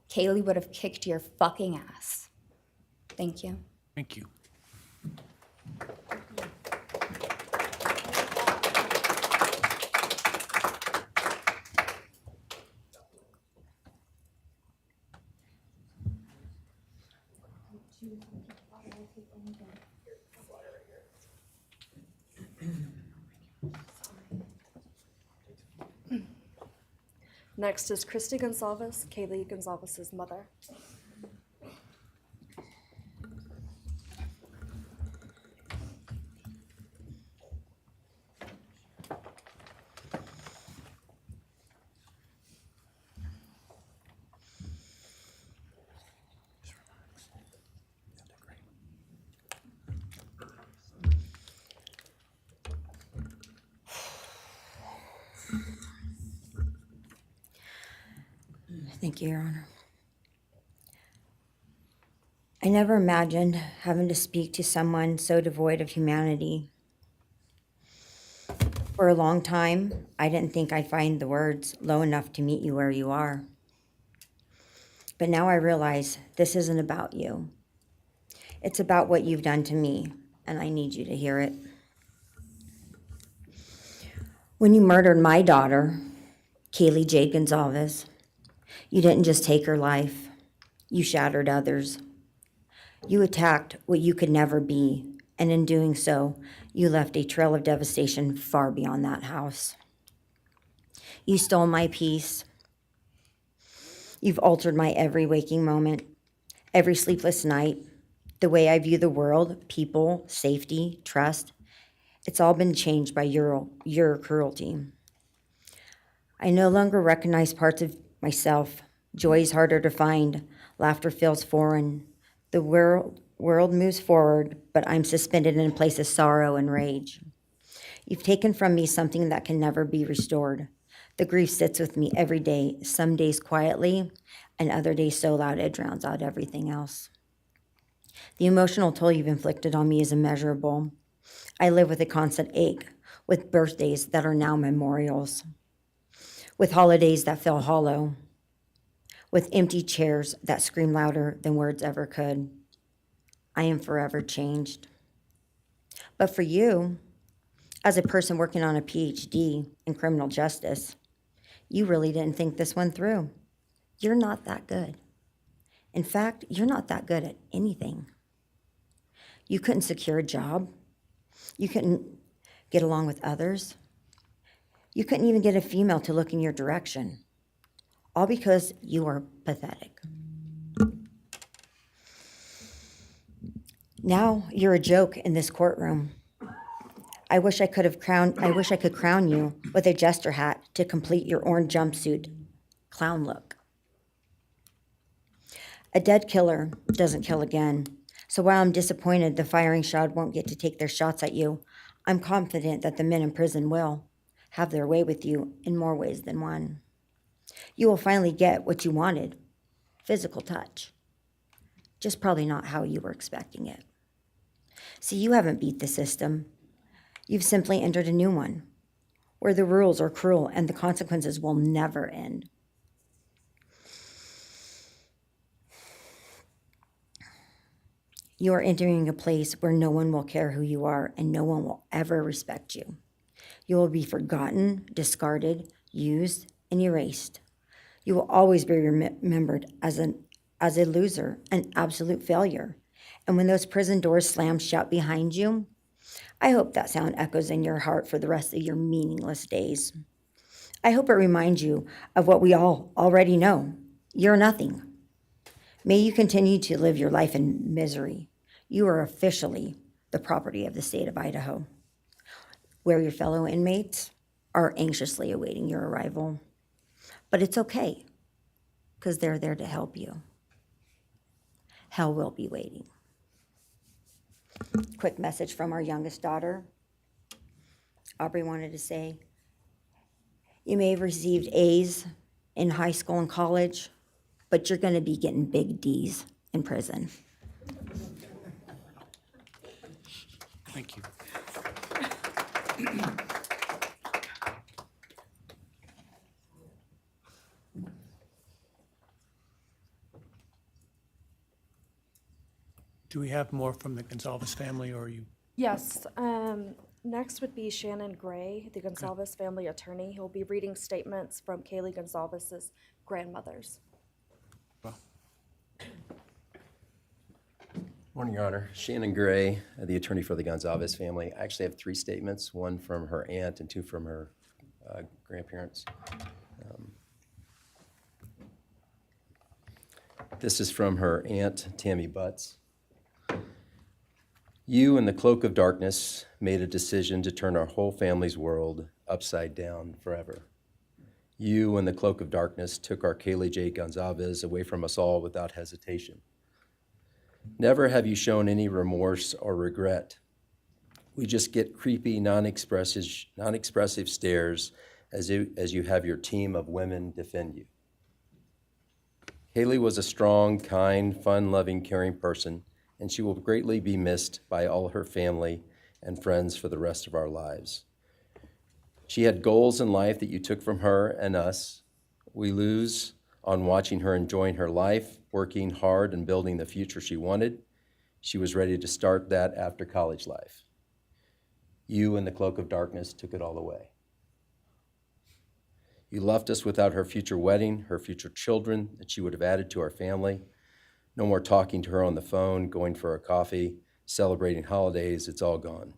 Kaylee would have kicked your fucking ass. Thank you. Thank you. Next is Christy Gonzalez, Kaylee Gonzalez's mother. Thank you, Your Honor. I never imagined having to speak to someone so devoid of humanity. For a long time, I didn't think I'd find the words low enough to meet you where you are. But now I realize this isn't about you. It's about what you've done to me, and I need you to hear it. When you murdered my daughter, Kaylee Jade Gonzalez, you didn't just take her life, you shattered others. You attacked what you could never be, and in doing so, you left a trail of devastation far beyond that house. You stole my peace. You've altered my every waking moment, every sleepless night, the way I view the world, people, safety, trust. It's all been changed by your cruelty. I no longer recognize parts of myself. Joy is harder to find. Laughter feels foreign. The world moves forward, but I'm suspended in a place of sorrow and rage. You've taken from me something that can never be restored. The grief sits with me every day, some days quietly, and other days so loud it drowns out everything else. The emotional toll you've inflicted on me is immeasurable. I live with a constant ache, with birthdays that are now memorials, with holidays that feel hollow, with empty chairs that scream louder than words ever could. I am forever changed. But for you, as a person working on a PhD in criminal justice, you really didn't think this one through. You're not that good. In fact, you're not that good at anything. You couldn't secure a job. You couldn't get along with others. You couldn't even get a female to look in your direction. All because you are pathetic. Now you're a joke in this courtroom. I wish I could crown you with a jester hat to complete your orange jumpsuit clown look. A dead killer doesn't kill again. So while I'm disappointed the firing squad won't get to take their shots at you, I'm confident that the men in prison will have their way with you in more ways than one. You will finally get what you wanted, physical touch. Just probably not how you were expecting it. See, you haven't beat the system. You've simply entered a new one, where the rules are cruel and the consequences will never end. You are entering a place where no one will care who you are and no one will ever respect you. You will be forgotten, discarded, used, and erased. You will always be remembered as a loser, an absolute failure. And when those prison doors slam shut behind you, I hope that sound echoes in your heart for the rest of your meaningless days. I hope it reminds you of what we all already know. You're nothing. May you continue to live your life in misery. You are officially the property of the state of Idaho, where your fellow inmates are anxiously awaiting your arrival. But it's okay, because they're there to help you. Hell will be waiting. Quick message from our youngest daughter. Aubrey wanted to say, you may have received A's in high school and college, but you're going to be getting big D's in prison. Thank you. Do we have more from the Gonzalez family, or are you? Yes, next would be Shannon Gray, the Gonzalez family attorney. He'll be reading statements from Kaylee Gonzalez's grandmothers. Well, Morning, Your Honor. Shannon Gray, the attorney for the Gonzalez family. I actually have 3 statements, one from her aunt and 2 from her grandparents. This is from her aunt, Tammy Butts. You, in the cloak of darkness, made a decision to turn our whole family's world upside down forever. You, in the cloak of darkness, took our Kaylee J. Gonzalez away from us all without hesitation. Never have you shown any remorse or regret. We just get creepy, non-expressive stares as you have your team of women defend you. Kaylee was a strong, kind, fun-loving, caring person, and she will greatly be missed by all her family and friends for the rest of our lives. She had goals in life that you took from her and us. We lose on watching her enjoying her life, working hard and building the future she wanted. She was ready to start that after college life. You, in the cloak of darkness, took it all away. You left us without her future wedding, her future children that she would have added to our family. No more talking to her on the phone, going for a coffee, celebrating holidays. It's all gone.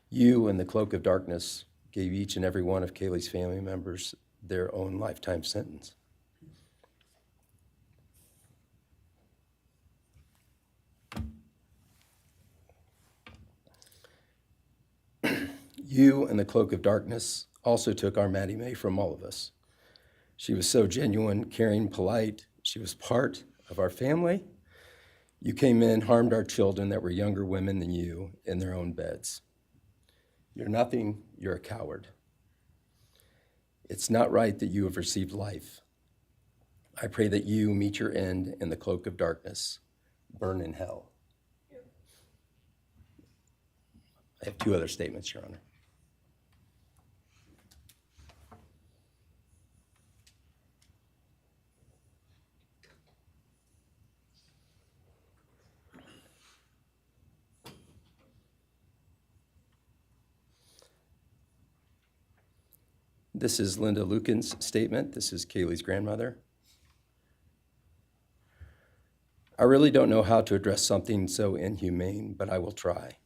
You, in the cloak of darkness, gave each and every one of Kaylee's family members their own lifetime sentence. You, in the cloak of darkness, also took our Maddie Mae from all of us. She was so genuine, caring, polite. She was part of our family. You came in, harmed our children that were younger women than you in their own beds. You're nothing, you're a coward. It's not right that you have received life. I pray that you meet your end in the cloak of darkness, burn in hell. I have 2 other statements, Your Honor. This is Linda Lucan's statement. This is Kaylee's grandmother. I really don't know how to address something so inhumane, but I will try.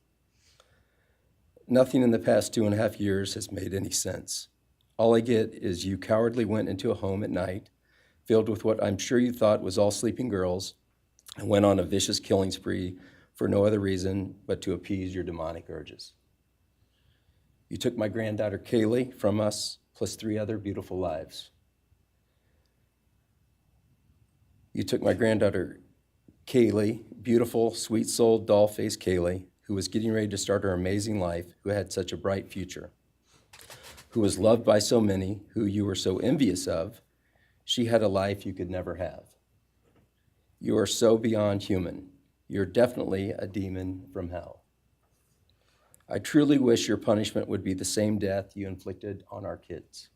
Nothing in the past 2.5 years has made any sense. All I get is you cowardly went into a home at night, filled with what I'm sure you thought was all sleeping girls, and went on a vicious killing spree for no other reason but to appease your demonic urges. You took my granddaughter Kaylee from us, plus 3 other beautiful lives. You took my granddaughter Kaylee, beautiful, sweet-souled, doll-faced Kaylee, who was getting ready to start her amazing life, who had such a bright future, who was loved by so many, who you were so envious of. She had a life you could never have. You are so beyond human. You're definitely a demon from hell. I truly wish your punishment would be the same death you inflicted on our kids.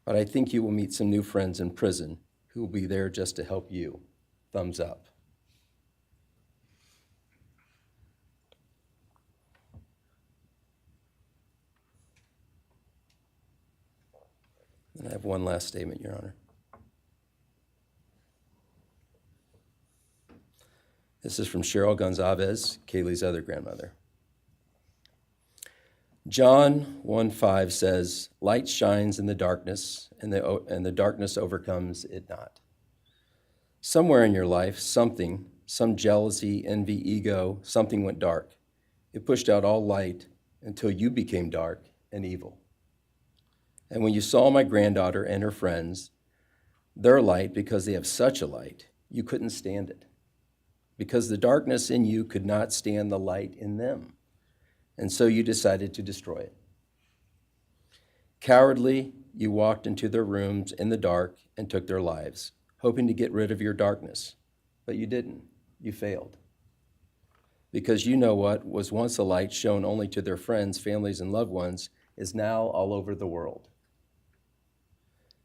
But I think you will meet some new friends in prison who will be there just to help you. Thumbs up. And I have one last statement, Your Honor. This is from Cheryl Gonzalez, Kaylee's other grandmother. John 1:5 says, light shines in the darkness, and the darkness overcomes it not. Somewhere in your life, some jealousy, envy, ego, something went dark. It pushed out all light until you became dark and evil. And when you saw my granddaughter and her friends, their light, because they have such a light, you couldn't stand it. Because the darkness in you could not stand the light in them. And so you decided to destroy it. Cowardly, you walked into their rooms in the dark and took their lives, hoping to get rid of your darkness. But you didn't. You failed. Because you know what was once a light shown only to their friends, families, and loved ones is now all over the world.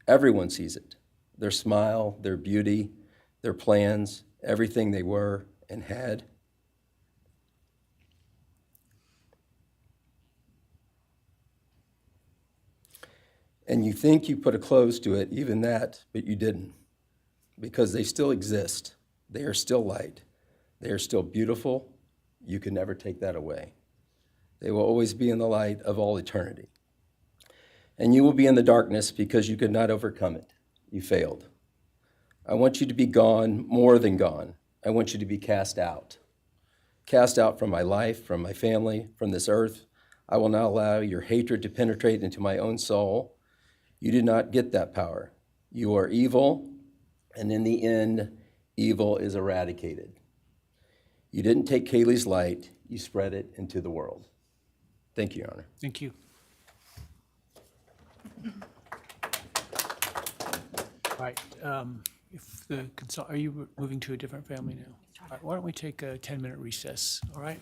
Everyone sees it. Their smile, their beauty, their plans, everything they were and had. And you think you put a close to it, even that, but you didn't. Because they still exist. They are still light. They are still beautiful. You can never take that away. They will always be in the light of all eternity. And you will be in the darkness because you could not overcome it. You failed. I want you to be gone, more than gone. I want you to be cast out. Cast out from my life, from my family, from this earth. I will not allow your hatred to penetrate into my own soul. You did not get that power. You are evil, and in the end, evil is eradicated. You didn't take Kaylee's light, you spread it into the world. Thank you, Your Honor. Thank you. All right, if the are you moving to a different family now? All right, why don't we take a 10-minute recess, all right?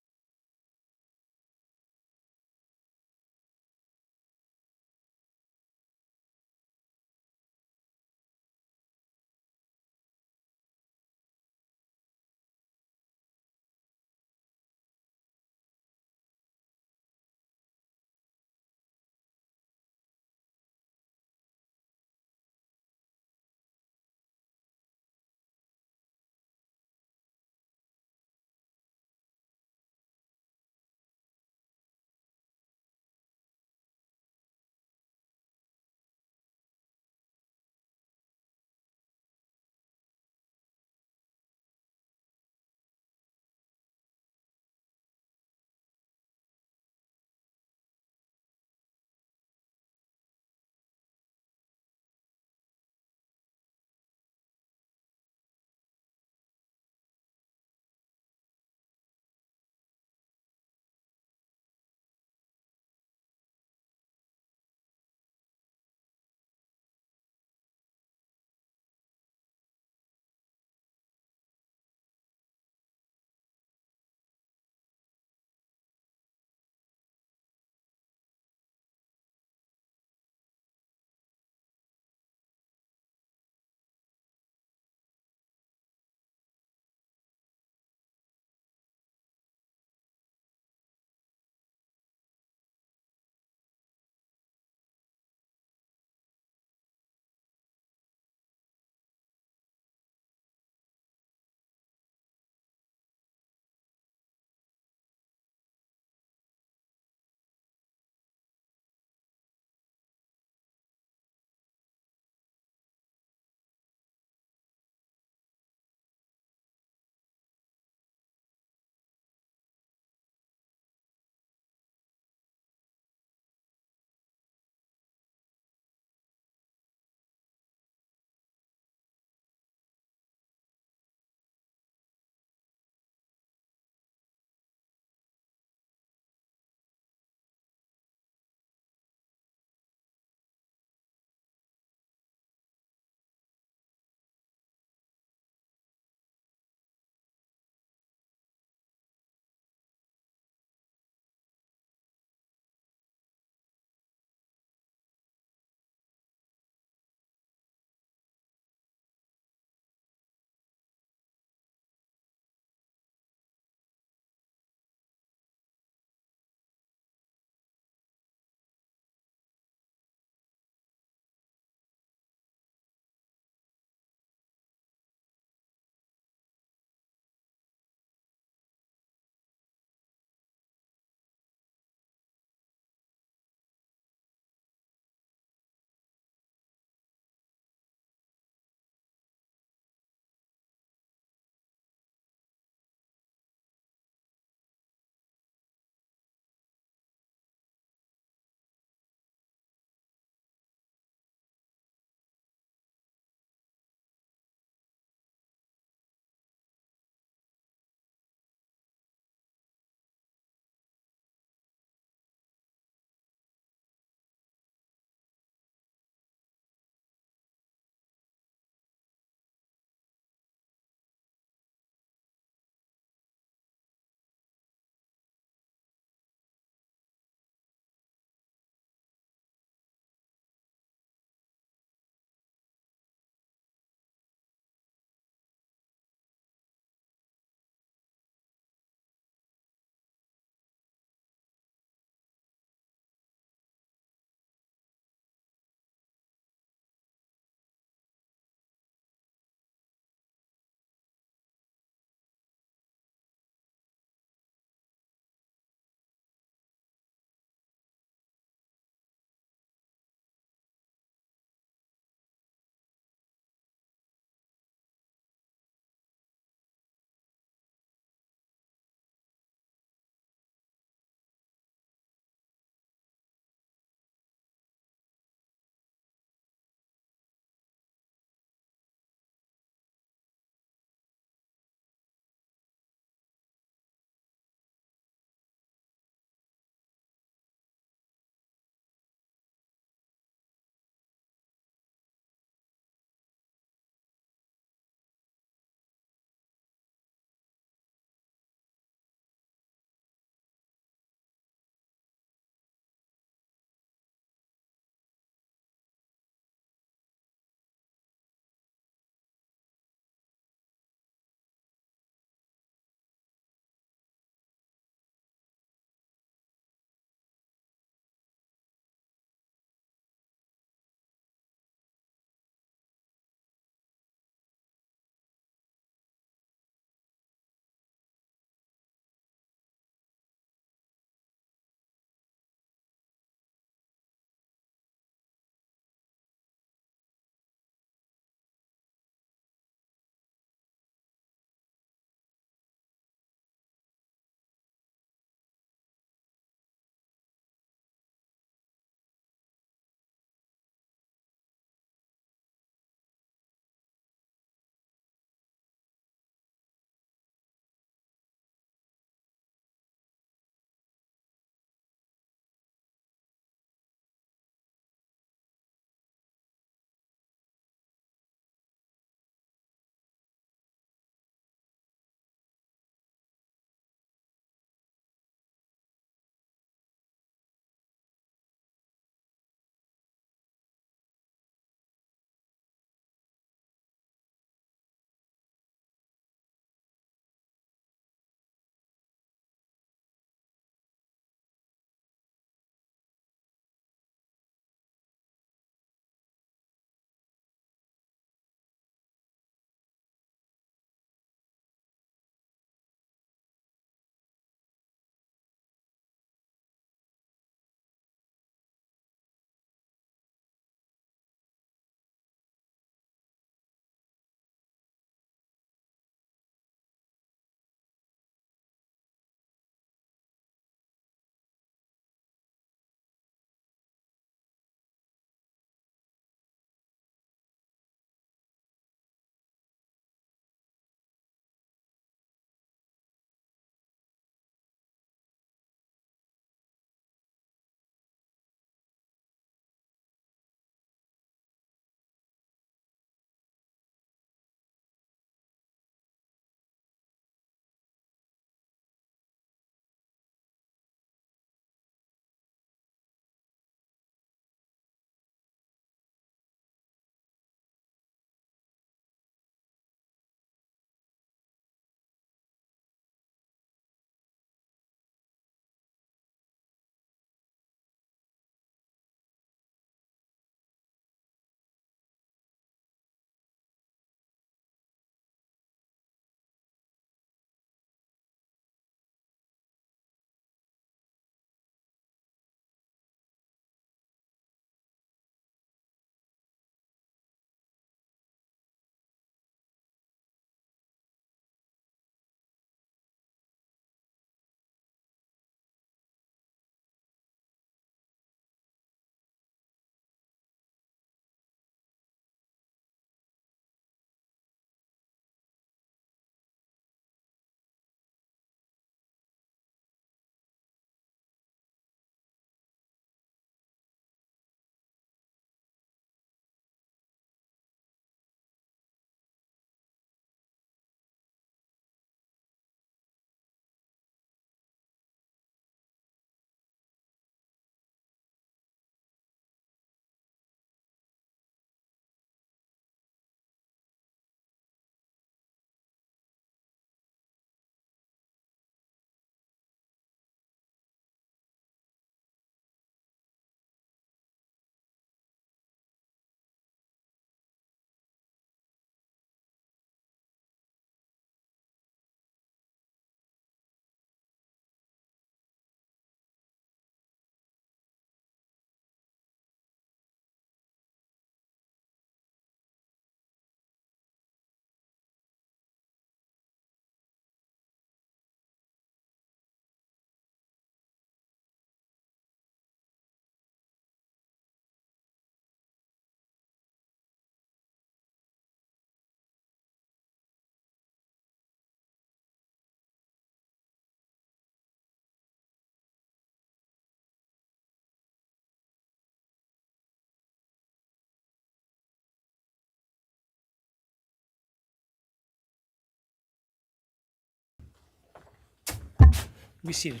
Be seated.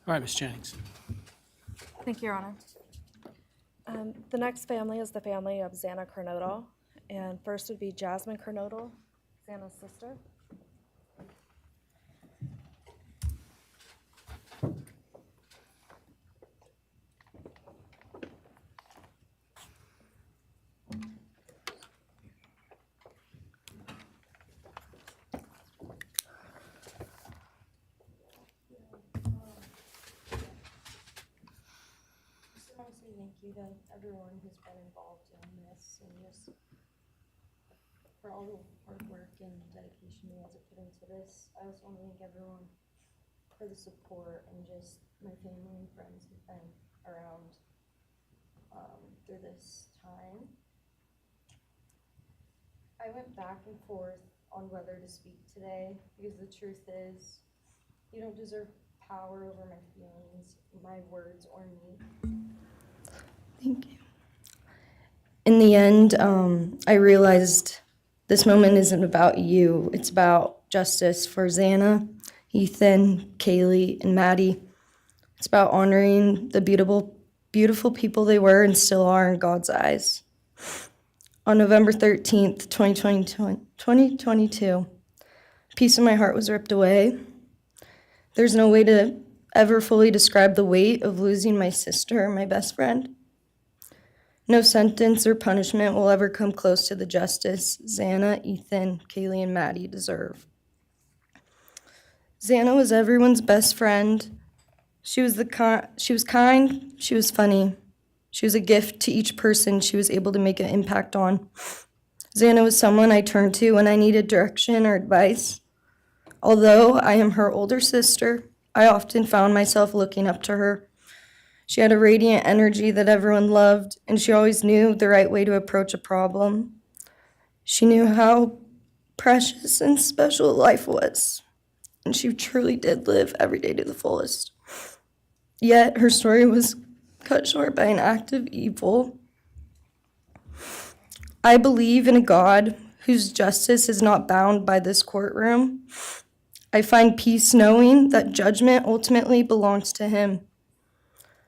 All right, Ms. Jennings. Thank you, Your Honor. The next family is the family of Xana Kernodle, and first would be Jasmine Kernodle, Xana's sister. Just want to say thank you to everyone who's been involved in this and just for all the hard work and dedication you guys have put into this. I also want to thank everyone for the support and just my family and friends who've been around through this time. I went back and forth on whether to speak today because the truth is you don't deserve power over my feelings, my words, or me. Thank you. In the end, I realized this moment isn't about you. It's about justice for Xana, Ethan, Kaylee, and Maddie. It's about honoring the beautiful people they were and still are in God's eyes. On November 13th, 2022, a piece of my heart was ripped away. There's no way to ever fully describe the weight of losing my sister, my best friend. No sentence or punishment will ever come close to the justice Xana, Ethan, Kaylee, and Maddie deserve. Xana was everyone's best friend. She was kind, she was funny. She was a gift to each person she was able to make an impact on. Xana was someone I turned to when I needed direction or advice. Although I am her older sister, I often found myself looking up to her. She had a radiant energy that everyone loved, and she always knew the right way to approach a problem. She knew how precious and special life was, and she truly did live every day to the fullest. Yet her story was cut short by an act of evil. I believe in a God whose justice is not bound by this courtroom. I find peace knowing that judgment ultimately belongs to Him.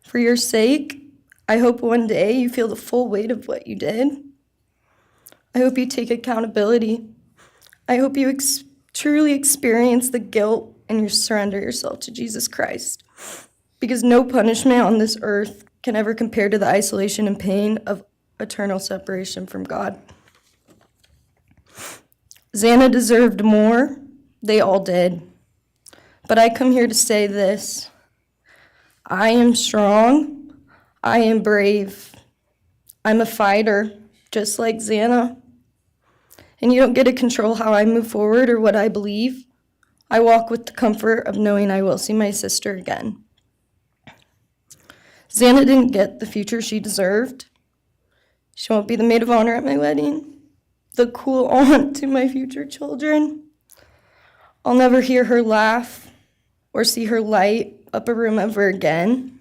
For your sake, I hope one day you feel the full weight of what you did. I hope you take accountability. I hope you truly experience the guilt and you surrender yourself to Jesus Christ. Because no punishment on this earth can ever compare to the isolation and pain of eternal separation from God. Xana deserved more. They all did. But I come here to say this. I am strong. I am brave. I'm a fighter, just like Xana. And you don't get to control how I move forward or what I believe. I walk with the comfort of knowing I will see my sister again. Xana didn't get the future she deserved. She won't be the maid of honor at my wedding, the cool aunt to my future children. I'll never hear her laugh or see her light up a room ever again.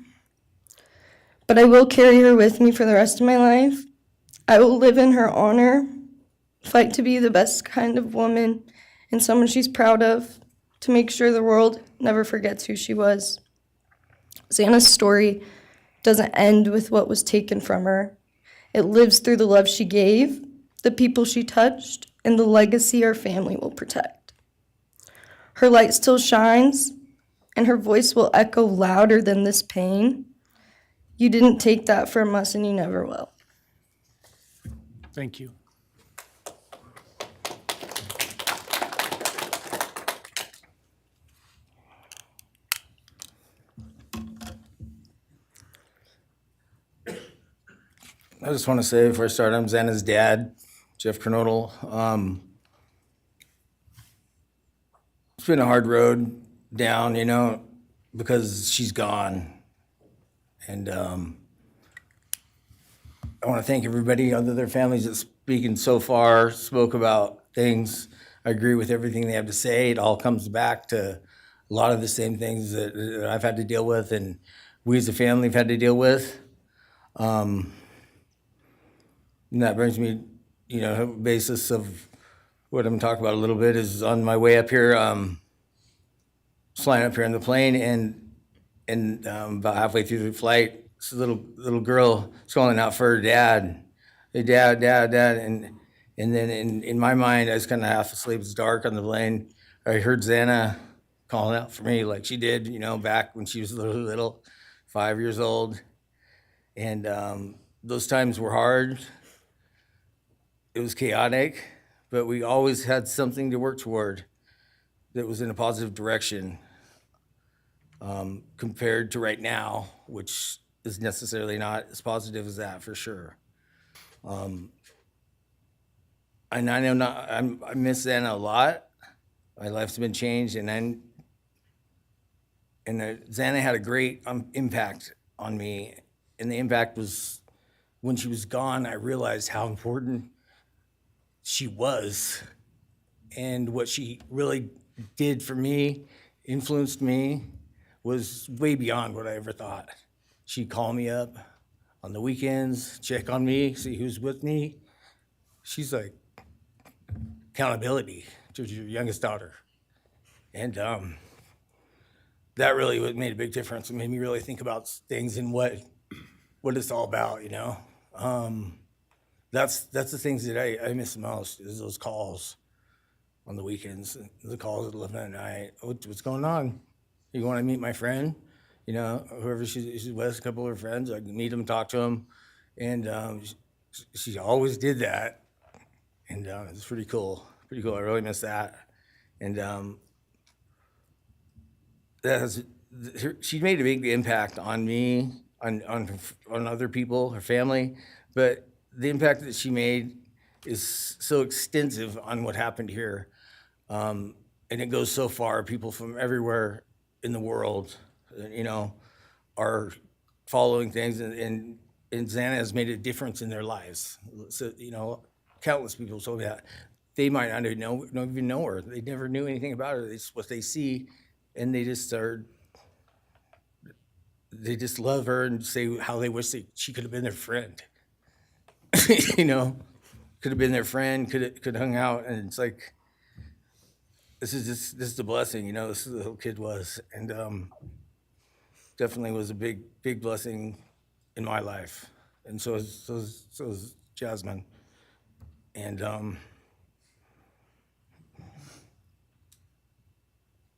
But I will carry her with me for the rest of my life. I will live in her honor, fight to be the best kind of woman and someone she's proud of, to make sure the world never forgets who she was. Xana's story doesn't end with what was taken from her. It lives through the love she gave, the people she touched, and the legacy our family will protect. Her light still shines, and her voice will echo louder than this pain. You didn't take that from us, and you never will. Thank you. I just want to say before I start, I'm Xana's dad, Jeff Kernodle. It's been a hard road down, because she's gone. And I want to thank everybody, other their families that's speaking so far, spoke about things. I agree with everything they have to say. It all comes back to a lot of the same things that I've had to deal with and we as a family have had to deal with. And that brings me, basis of what I'm talking about a little bit is on my way up here, flying up here in the plane, and about halfway through the flight, this little girl is calling out for her dad. Hey, dad, dad, dad, and then in my mind, I was kind of half asleep. It's dark on the plane. I heard Xana calling out for me like she did, back when she was little, 5 years old. And those times were hard. It was chaotic, but we always had something to work toward that was in a positive direction, compared to right now, which is necessarily not as positive as that for sure. And I know I miss Xana a lot. My life's been changed, and Xana had a great impact on me. And the impact was when she was gone, I realized how important she was and what she really did for me, influenced me, was way beyond what I ever thought. She'd call me up on the weekends, check on me, see who's with me. She's like accountability to your youngest daughter. And that really made a big difference. It made me really think about things and what it's all about, That's the things that I miss the most, is those calls on the weekends, the calls at 11 at night. What's going on? You want to meet my friend? Whoever she's with, a couple of her friends, I can meet them, talk to them. And she always did that. And it's pretty cool. Pretty cool. I really miss that. And she made a big impact on me, on other people, her family. But the impact that she made is so extensive on what happened here. And it goes so far. People from everywhere in the world, are following things. And Xana has made a difference in their lives. So, countless people told me that. They might not even know her. They never knew anything about her. It's what they see, and they just love her and say how they wish she could have been their friend. Could have been their friend, could have hung out, and it's like, this is a blessing, this is what the little kid was, and definitely was a big blessing in my life, and so is Jasmine, and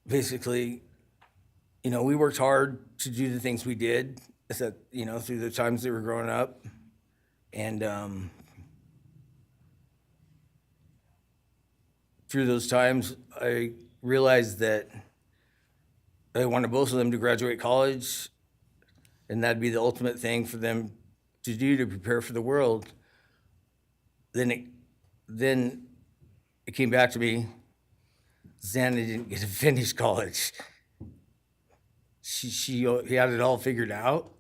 basically, we worked hard to do the things we did, through the times they were growing up. And through those times, I realized that I wanted both of them to graduate college, and that'd be the ultimate thing for them to do to prepare for the world. Then it came back to me, Xana didn't get to finish college. He had it all figured out.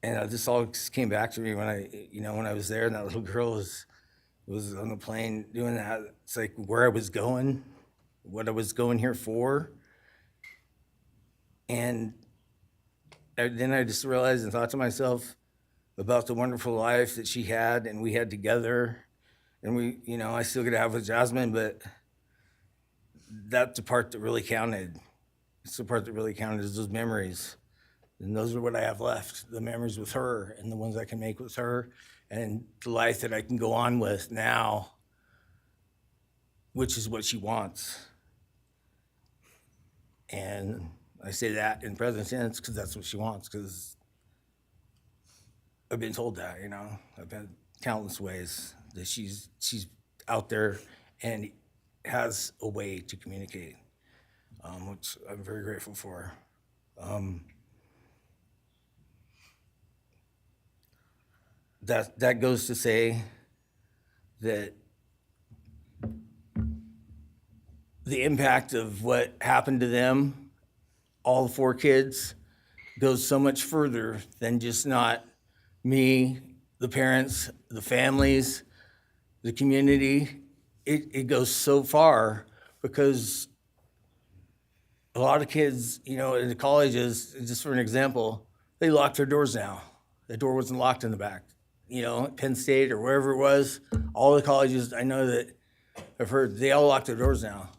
And this all came back to me when I was there, and that little girl was on the plane doing that. It's like where I was going, what I was going here for. And then I just realized and thought to myself about the wonderful life that she had and we had together. And I still get to have with Jasmine, but that's the part that really counted. It's the part that really counted, is those memories. And those are what I have left, the memories with her and the ones I can make with her and the life that I can go on with now, which is what she wants. And I say that in present tense because that's what she wants, because I've been told that, I've been countless ways that she's out there and has a way to communicate, which I'm very grateful for. That goes to say that the impact of what happened to them, all 4 kids, goes so much further than just not me, the parents, the families, the community. It goes so far because a lot of kids, in the colleges, just for an example, they lock their doors now. The door wasn't locked in the back. you know, at Penn State or wherever it was, all the colleges, I know that I've heard, they all lock their doors now.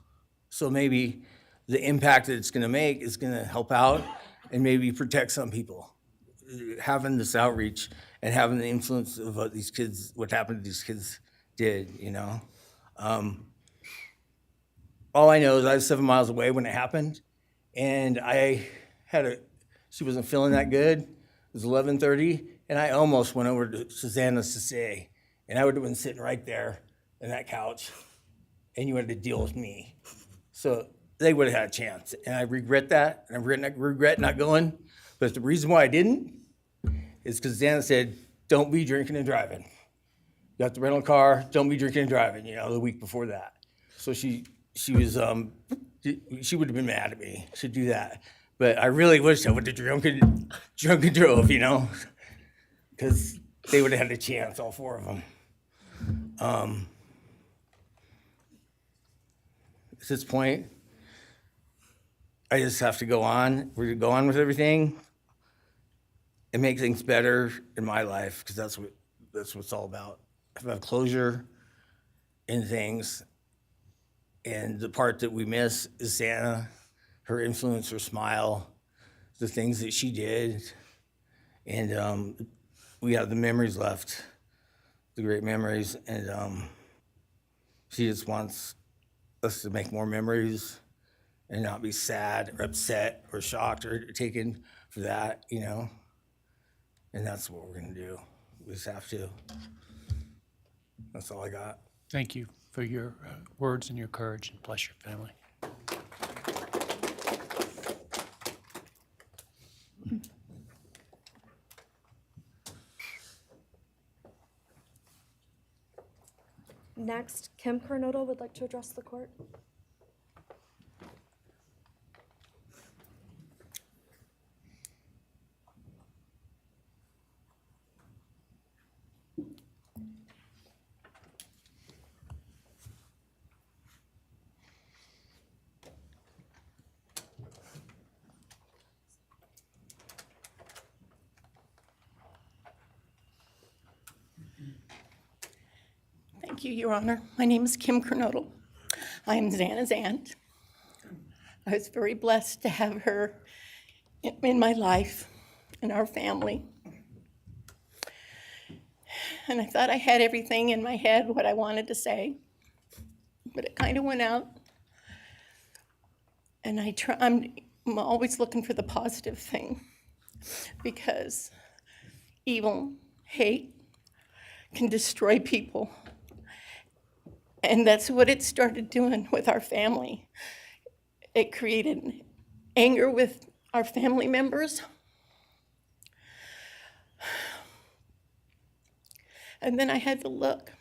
So maybe the impact that it's gonna make is gonna help out and maybe protect some people. Having this outreach and having the influence of what these kids, what happened to these kids did, you know? All I know is I was 7 miles away when it happened, and she wasn't feeling that good. It was 11:30, and I almost went over to Susanna's to say, and I would have been sitting right there in that couch, and you had to deal with me. So they would have had a chance, and I regret that, and I regret not going. But the reason why I didn't is because Susanna said, don't be drinking and driving. You got the rental car, don't be drinking and driving, you know, the week before that. So she would have been mad at me to do that. But I really wish I would have drunk and drove, you know, because they would have had a chance, all four of them. At this point, I just have to go on. We're gonna go on with everything and make things better in my life, because that's what it's all about. If I have closure in things, and the part that we miss is Santa, her influence, her smile, the things that she did, and we have the memories left, the great memories, and she just wants us to make more memories and not be sad or upset or shocked or taken for that, you know? And that's what we're gonna do. We just have to. That's all I got. Thank you for your words and your courage, and bless your family. Next, Kim Kernodle would like to address the court. Thank you, Your Honor. My name is Kim Kernodle. I am Xana's aunt. I was very blessed to have her in my life, in our family. And I thought I had everything in my head, what I wanted to say, but it kind of went out. And I'm always looking for the positive thing, because evil, hate can destroy people. And that's what it started doing with our family. It created anger with our family members. And then I had to look,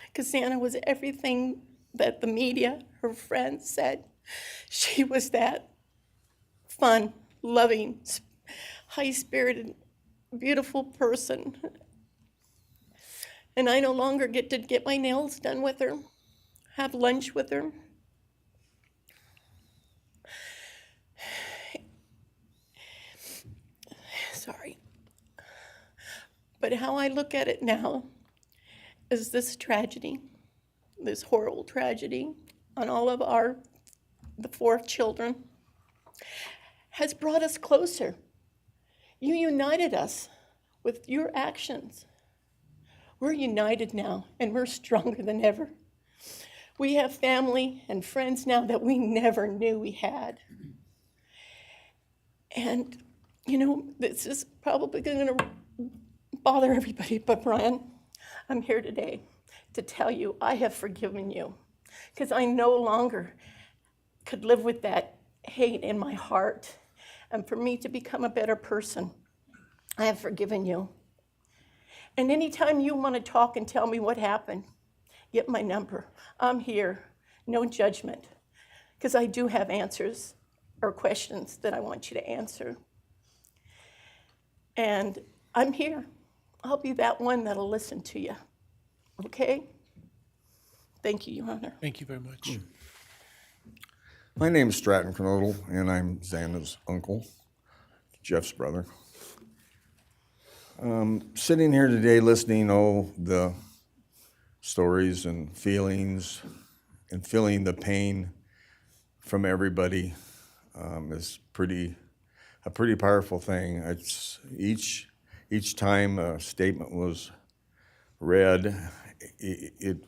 because Santa was everything that the media, her friends said. She was that fun, loving, high-spirited, beautiful person. And I no longer get to get my nails done with her, have lunch with her. Sorry. But how I look at it now is this tragedy, this horrible tragedy on all of the 4 children, has brought us closer. You united us with your actions. We're united now, and we're stronger than ever. We have family and friends now that we never knew we had. And, you know, this is probably going to bother everybody, but Bryan, I'm here today to tell you I have forgiven you, because I no longer could live with that hate in my heart. And for me to become a better person, I have forgiven you. And anytime you want to talk and tell me what happened, get my number. I'm here, no judgment, because I do have answers or questions that I want you to answer. And I'm here. I'll be that one that'll listen to you, okay? Thank you, Your Honor. Thank you very much. My name is Stratton Kernodle, and I'm Xana's uncle, Jeff's brother. Sitting here today listening to all the stories and feelings and feeling the pain from everybody is a pretty powerful thing. It's each time a statement was read, it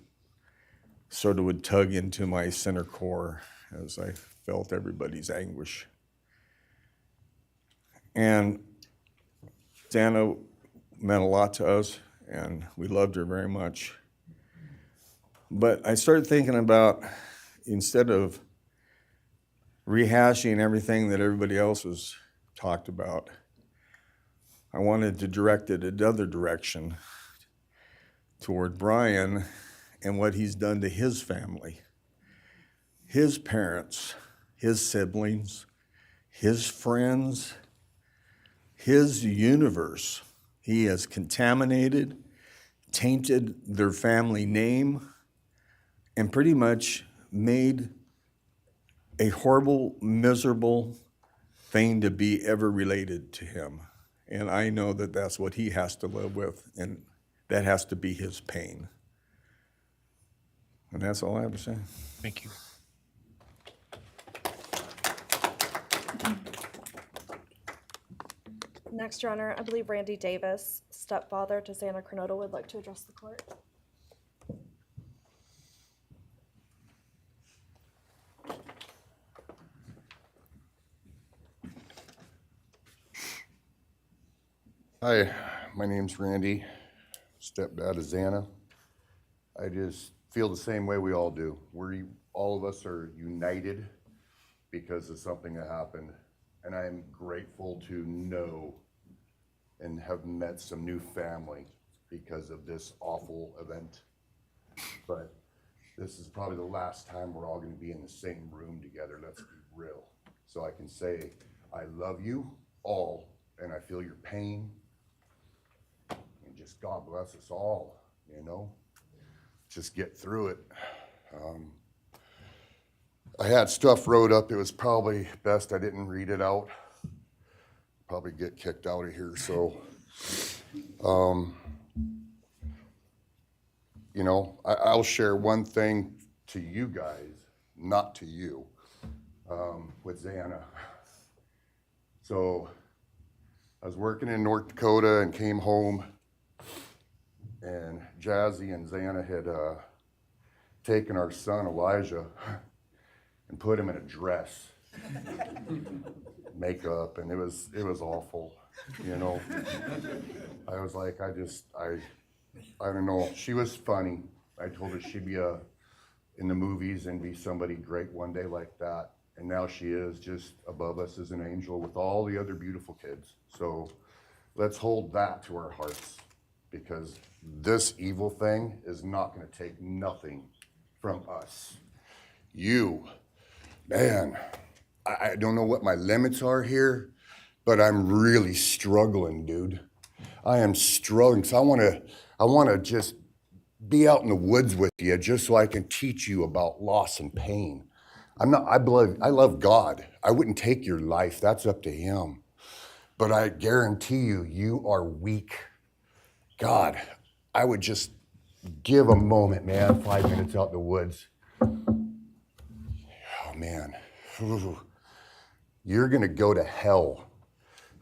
sort of would tug into my center core as I felt everybody's anguish. And Dana meant a lot to us, and we loved her very much. But I started thinking about, instead of rehashing everything that everybody else has talked about, I wanted to direct it another direction toward Bryan and what he's done to his family, his parents, his siblings, his friends, his universe. He has contaminated, tainted their family name, and pretty much made a horrible, miserable thing to be ever related to him. And I know that that's what he has to live with, and that has to be his pain. And that's all I have to say. Thank you. Next, Your Honor, I believe Randy Davis, stepfather to Xana Kernodle, would like to address the court. Hi, my name's Randy, stepdad of Xana. I just feel the same way we all do. All of us are united because of something that happened, and I'm grateful to know and have met some new family because of this awful event. But this is probably the last time we're all gonna be in the same room together, let's be real. So I can say, I love you all, and I feel your pain, and just God bless us all, you know? Just get through it. I had stuff wrote up, it was probably best I didn't read it out. Probably get kicked out of here, so. You know, I'll share one thing to you guys, not to you, with Xana. So, I was working in North Dakota and came home, and Jazzy and Xana had taken our son Elijah and put him in a dress, makeup, and it was awful, you know. I was like, I don't know. She was funny. I told her she'd be in the movies and be somebody great one day like that. And now she is just above us as an angel with all the other beautiful kids. So let's hold that to our hearts, because this evil thing is not going to take nothing from us. You, man, I don't know what my limits are here, but I'm really struggling, dude. I am struggling, because I want to just be out in the woods with you just so I can teach you about loss and pain. I love God. I wouldn't take your life. That's up to him. But I guarantee you, you are weak. God, I would just give a moment, man, 5 minutes out in the woods. Oh, man. Ooh. You're going to go to hell.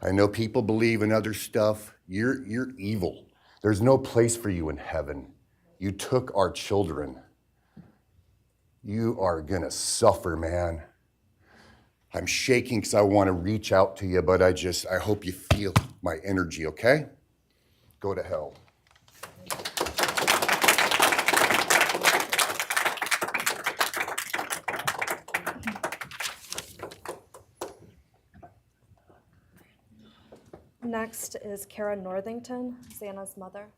I know people believe in other stuff. You're evil. There's no place for you in heaven. You took our children. You are gonna suffer, man. I'm shaking because I want to reach out to you, but I hope you feel my energy, okay? Go to hell. Next is Kara Northington, Xana's mother.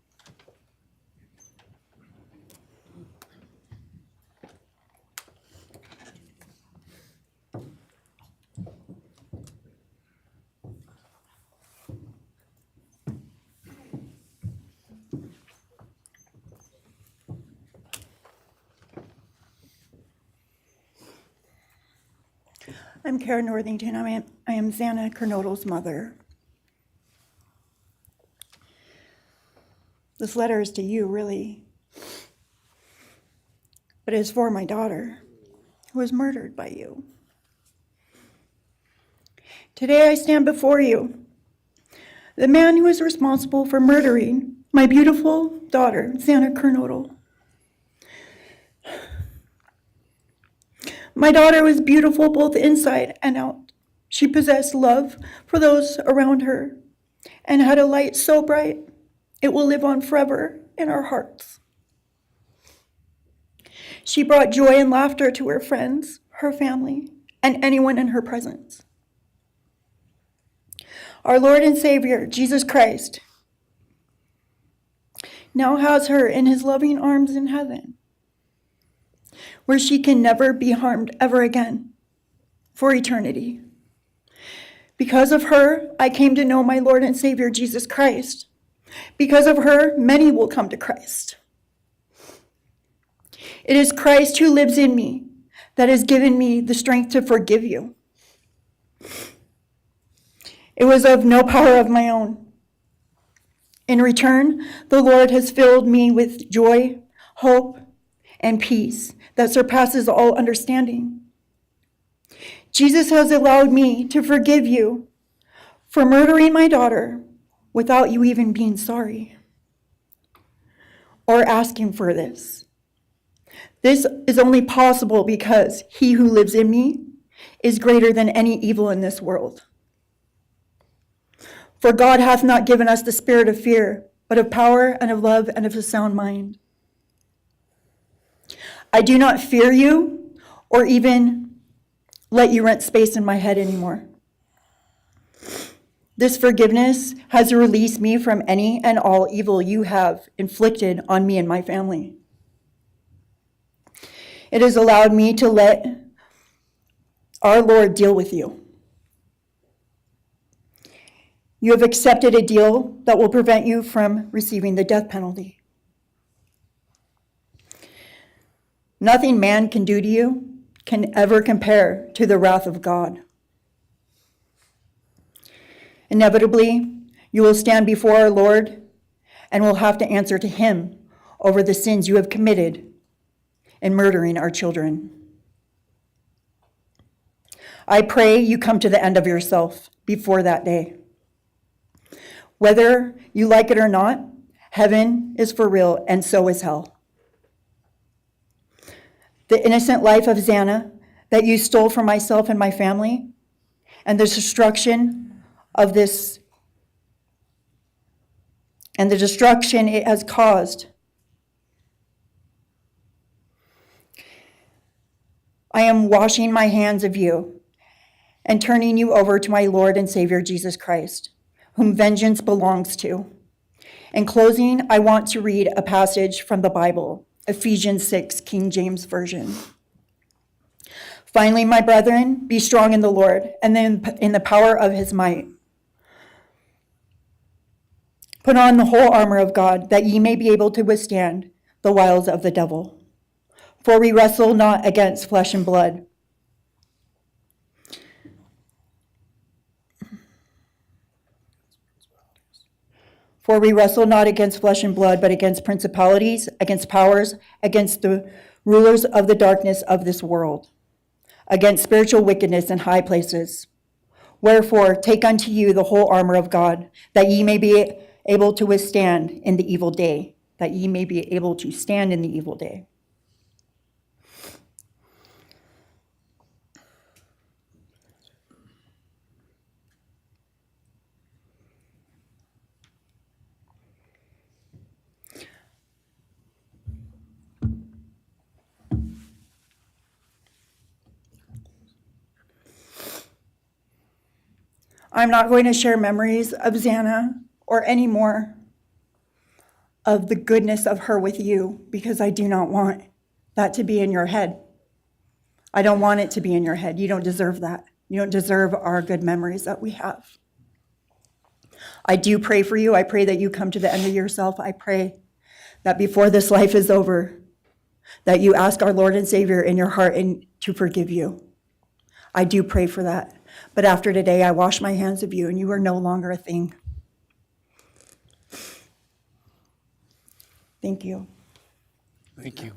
I'm Kara Northington. I am Xana Kernodle's mother. This letter is to you, really. But it is for my daughter, who was murdered by you. Today I stand before you, the man who is responsible for murdering my beautiful daughter, Xana Kernodle. My daughter was beautiful both inside and out. She possessed love for those around her and had a light so bright it will live on forever in our hearts. She brought joy and laughter to her friends, her family, and anyone in her presence. Our Lord and Savior, Jesus Christ, now has her in his loving arms in heaven, where she can never be harmed ever again for eternity. Because of her, I came to know my Lord and Savior, Jesus Christ. Because of her, many will come to Christ. It is Christ who lives in me that has given me the strength to forgive you. It was of no power of my own. In return, the Lord has filled me with joy, hope, and peace that surpasses all understanding. Jesus has allowed me to forgive you for murdering my daughter without you even being sorry or asking for this. This is only possible because he who lives in me is greater than any evil in this world. For God hath not given us the spirit of fear, but of power and of love and of a sound mind. I do not fear you or even let you rent space in my head anymore. This forgiveness has released me from any and all evil you have inflicted on me and my family. It has allowed me to let our Lord deal with you. You have accepted a deal that will prevent you from receiving the death penalty. Nothing man can do to you can ever compare to the wrath of God. Inevitably, you will stand before our Lord and will have to answer to him over the sins you have committed in murdering our children. I pray you come to the end of yourself before that day. Whether you like it or not, heaven is for real and so is hell. The innocent life of Xana that you stole from myself and my family, and the destruction it has caused. I am washing my hands of you and turning you over to my Lord and Savior, Jesus Christ, whom vengeance belongs to. In closing, I want to read a passage from the Bible, Ephesians 6, King James Version. Finally, my brethren, be strong in the Lord and then in the power of his might. Put on the whole armor of God, that ye may be able to withstand the wiles of the devil. For we wrestle not against flesh and blood, but against principalities, against powers, against the rulers of the darkness of this world, against spiritual wickedness in high places. Wherefore, take unto you the whole armor of God, that ye may be able to withstand in the evil day, that ye may be able to stand in the evil day. I'm not going to share memories of Xana or any more of the goodness of her with you, because I do not want that to be in your head. I don't want it to be in your head. You don't deserve that. You don't deserve our good memories that we have. I do pray for you. I pray that you come to the end of yourself. I pray that before this life is over, that you ask our Lord and Savior in your heart and to forgive you. I do pray for that. But after today, I wash my hands of you, and you are no longer a thing. Thank you. Thank you.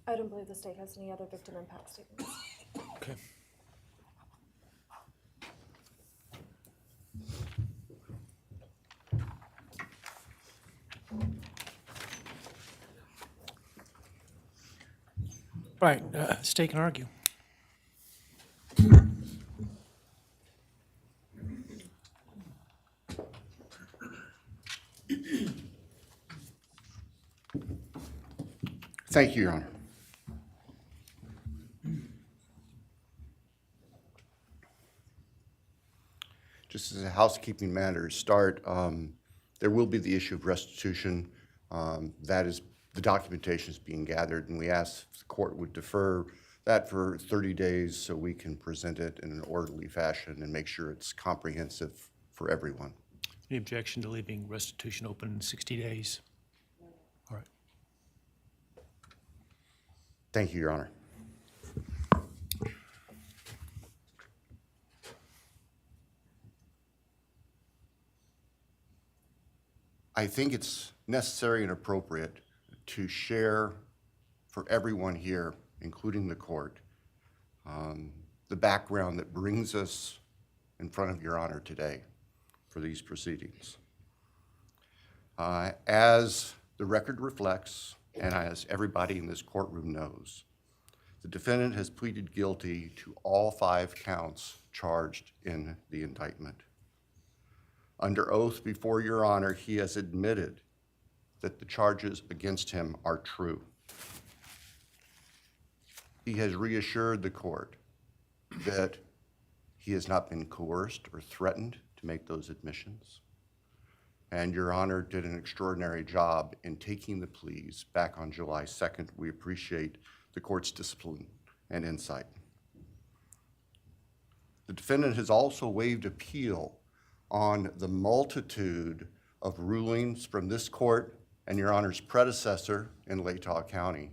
I don't believe the state has any other victim impact statements. Okay. Right, state can argue. Thank you, Your Honor. Just as a housekeeping matter to start, there will be the issue of restitution. That is, the documentation is being gathered, and we ask if the court would defer that for 30 days so we can present it in an orderly fashion and make sure it's comprehensive for everyone. Any objection to leaving restitution open in 60 days? All right. Thank you, Your Honor. I think it's necessary and appropriate to share for everyone here, including the court, the background that brings us in front of Your Honor today for these proceedings. As the record reflects, and as everybody in this courtroom knows, the defendant has pleaded guilty to all 5 counts charged in the indictment. Under oath before Your Honor, he has admitted that the charges against him are true. He has reassured the court that he has not been coerced or threatened to make those admissions. And Your Honor did an extraordinary job in taking the pleas back on July 2nd. We appreciate the court's discipline and insight. The defendant has also waived appeal on the multitude of rulings from this court and Your Honor's predecessor in Latah County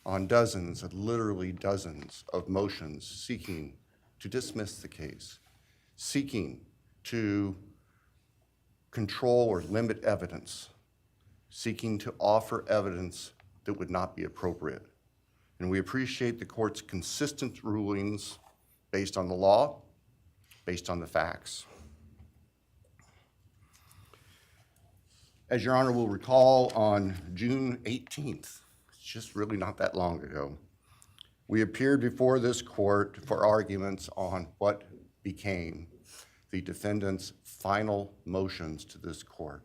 on dozens, literally dozens of motions seeking to dismiss the case, seeking to control or limit evidence, seeking to offer evidence that would not be appropriate. And we appreciate the court's consistent rulings based on the law, based on the facts. As Your Honor will recall, on June 18th, it's just really not that long ago, we appeared before this court for arguments on what became the defendant's final motions to this court.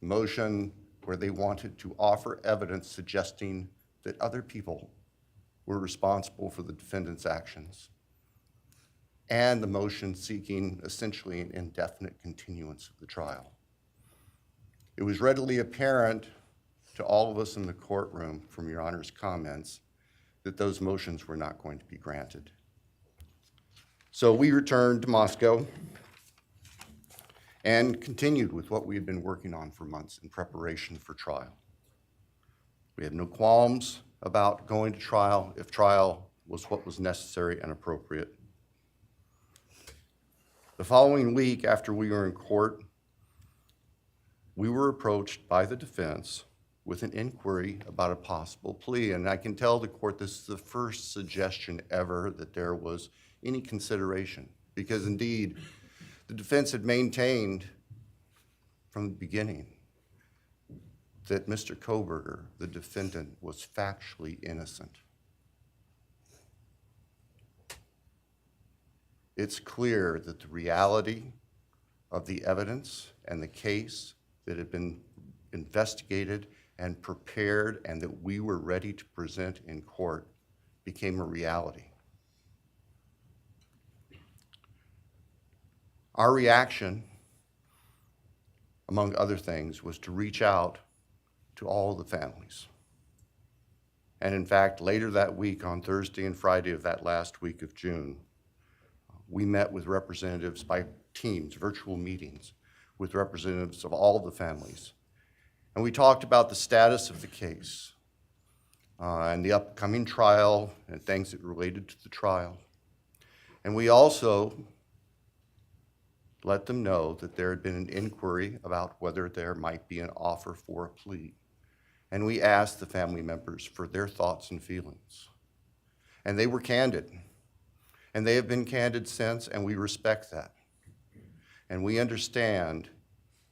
Motion where they wanted to offer evidence suggesting that other people were responsible for the defendant's actions, and the motion seeking essentially an indefinite continuance of the trial. It was readily apparent to all of us in the courtroom from Your Honor's comments that those motions were not going to be granted. So we returned to Moscow and continued with what we had been working on for months in preparation for trial. We had no qualms about going to trial if trial was what was necessary and appropriate. The following week after we were in court, we were approached by the defense with an inquiry about a possible plea. And I can tell the court this is the first suggestion ever that there was any consideration, because indeed, the defense had maintained from the beginning that Mr. Kohberger, the defendant, was factually innocent. It's clear that the reality of the evidence and the case that had been investigated and prepared and that we were ready to present in court became a reality. Our reaction, among other things, was to reach out to all the families. And in fact, later that week, on Thursday and Friday of that last week of June, we met with representatives by teams, virtual meetings, with representatives of all the families. And we talked about the status of the case, and the upcoming trial and things that related to the trial. And we also let them know that there had been an inquiry about whether there might be an offer for a plea. And we asked the family members for their thoughts and feelings. And they were candid. And they have been candid since, and we respect that. And we understand,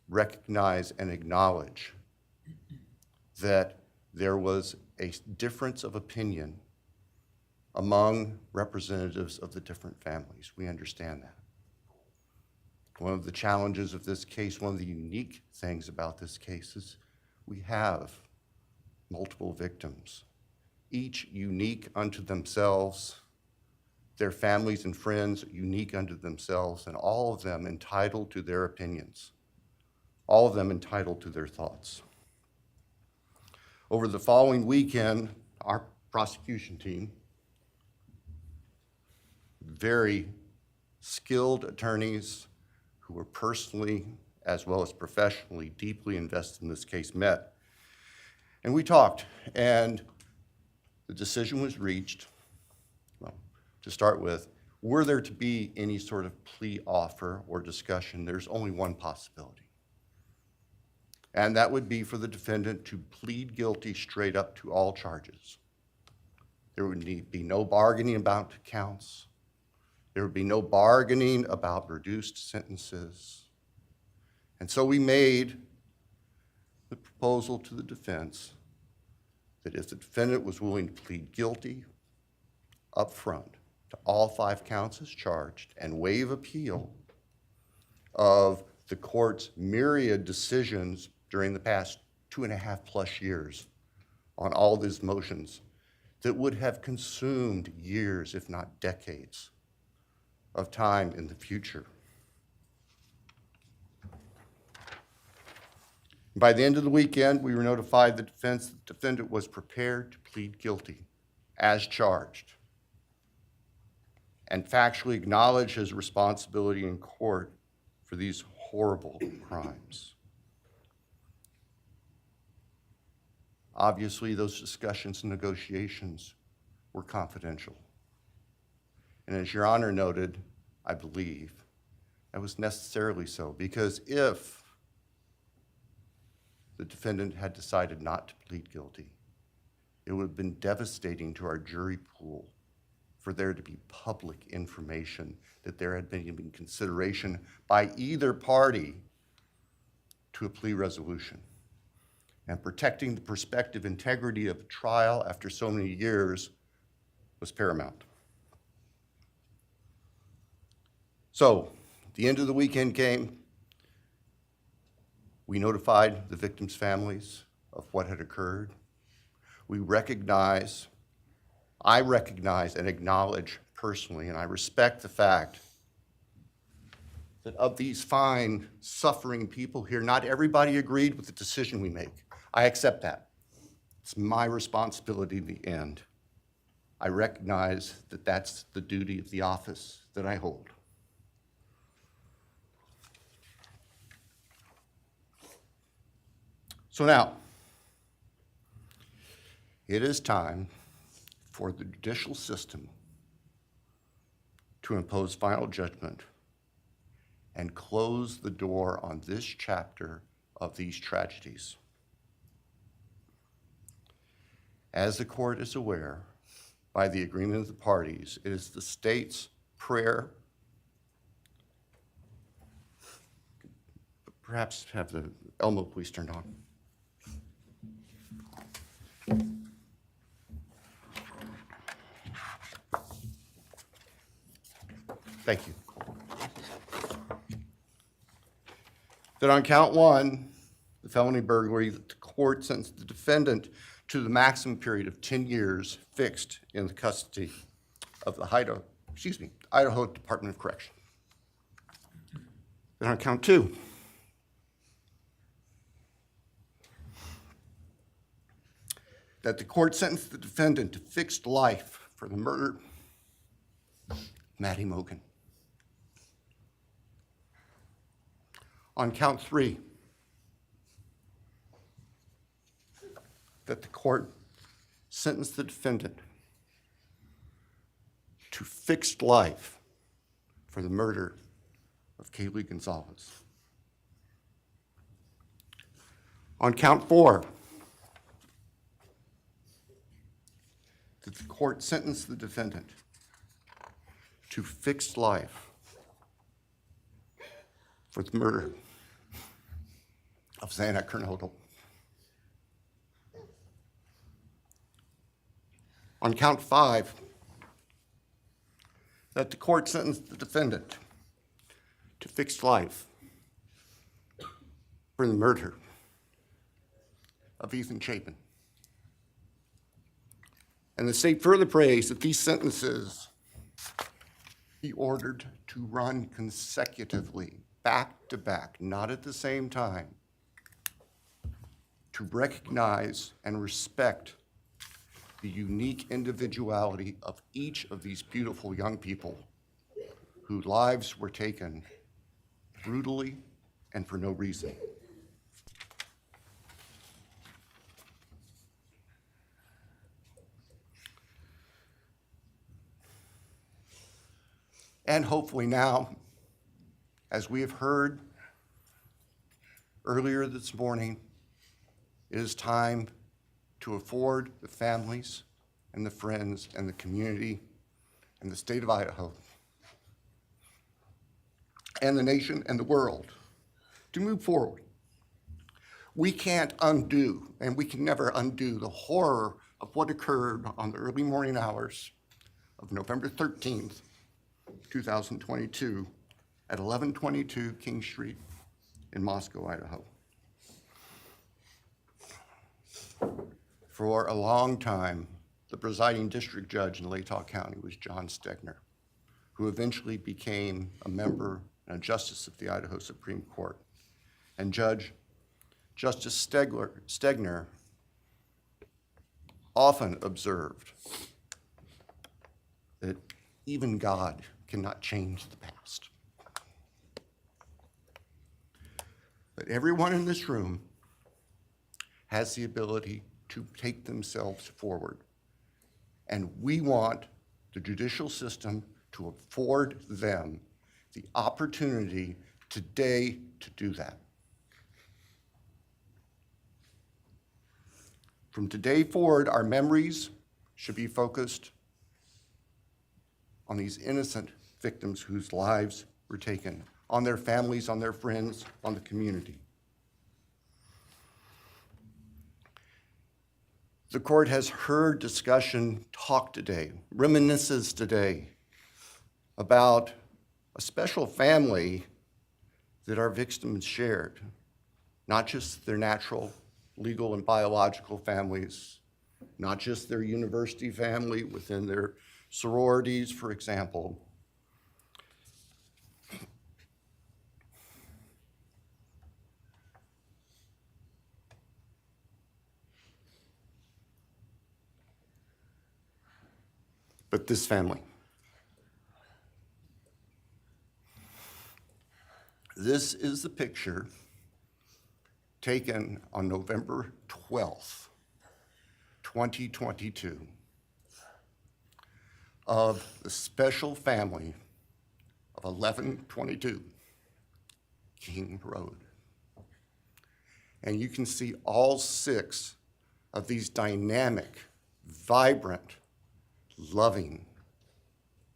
recognize, and acknowledge that there was a difference of opinion among representatives of the different families. We understand that. One of the challenges of this case, one of the unique things about this case is we have multiple victims, each unique unto themselves, their families and friends unique unto themselves, and all of them entitled to their opinions, all of them entitled to their thoughts. Over the following weekend, our prosecution team, very skilled attorneys who were personally as well as professionally deeply invested in this case, met. And we talked, and the decision was reached. Well, to start with, were there to be any sort of plea offer or discussion, there's only one possibility. And that would be for the defendant to plead guilty straight up to all charges. There would be no bargaining about counts. There would be no bargaining about reduced sentences. And so we made the proposal to the defense that if the defendant was willing to plead guilty up front to all 5 counts as charged and waive appeal of the court's myriad decisions during the past 2.5+ years on all these motions that would have consumed years, if not decades, of time in the future. By the end of the weekend, we were notified the defendant was prepared to plead guilty as charged and factually acknowledge his responsibility in court for these horrible crimes. Obviously, those discussions and negotiations were confidential. And as Your Honor noted, I believe that was necessarily so, because if the defendant had decided not to plead guilty, it would have been devastating to our jury pool for there to be public information that there had been consideration by either party to a plea resolution. And protecting the prospective integrity of a trial after so many years was paramount. So, the end of the weekend came. We notified the victims' families of what had occurred. I recognize and acknowledge personally, and I respect the fact that of these fine, suffering people here, not everybody agreed with the decision we make. I accept that. It's my responsibility in the end. I recognize that that's the duty of the office that I hold. So now, it is time for the judicial system to impose final judgment and close the door on this chapter of these tragedies. As the court is aware, by the agreement of the parties, it is the state's prayer. Perhaps have the Elmo police turned on. Thank you. That on count 1, the felony burglary, that the court sentenced the defendant to the maximum period of 10 years fixed in the custody of the Idaho Department of Correction. Then on count 2, that the court sentenced the defendant to fixed life for the murder of Maddie Mogen. On count 3, that the court sentenced the defendant to fixed life for the murder of Kaylee Gonzalez. On count 4, that the court sentenced the defendant to fixed life for the murder of Xana Kernodle. On count 5, that the court sentenced the defendant to fixed life for the murder of Ethan Chapin. And the state further prays that these sentences be ordered to run consecutively, back to back, not at the same time, to recognize and respect the unique individuality of each of these beautiful young people whose lives were taken brutally and for no reason. And hopefully now, as we have heard earlier this morning, it is time to afford the families and the friends and the community and the state of Idaho and the nation and the world to move forward. We can't undo, and we can never undo, the horror of what occurred on the early morning hours of November 13th, 2022 at 1122 King Street in Moscow, Idaho. For a long time, the presiding district judge in Latah County was John Stegner, who eventually became a member and a justice of the Idaho Supreme Court. And Justice Stegner often observed that even God cannot change the past. But everyone in this room has the ability to take themselves forward. And we want the judicial system to afford them the opportunity today to do that. From today forward, our memories should be focused on these innocent victims whose lives were taken, on their families, on their friends, on the community. The court has heard discussion, talk today, reminiscences today about a special family that our victims shared, not just their natural, legal, and biological families, not just their university family within their sororities, for example. But this family. This is the picture taken on November 12th, 2022, of the special family of 1122 King Road. And you can see all 6 of these dynamic, vibrant, loving,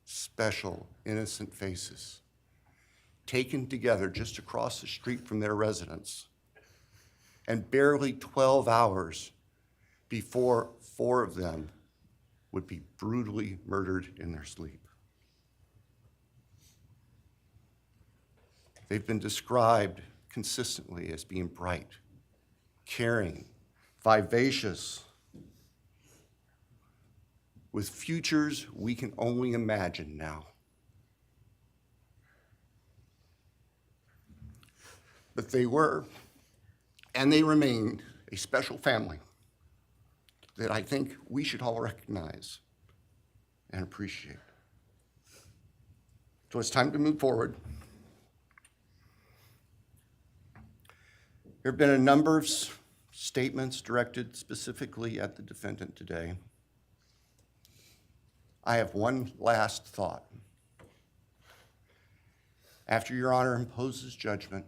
special, innocent faces taken together just across the street from their residence, and barely 12 hours before 4 of them would be brutally murdered in their sleep. They've been described consistently as being bright, caring, vivacious, with futures we can only imagine now. But they were, and they remain, a special family that I think we should all recognize and appreciate. So it's time to move forward. There have been a number of statements directed specifically at the defendant today, I have one last thought. After Your Honor imposes judgment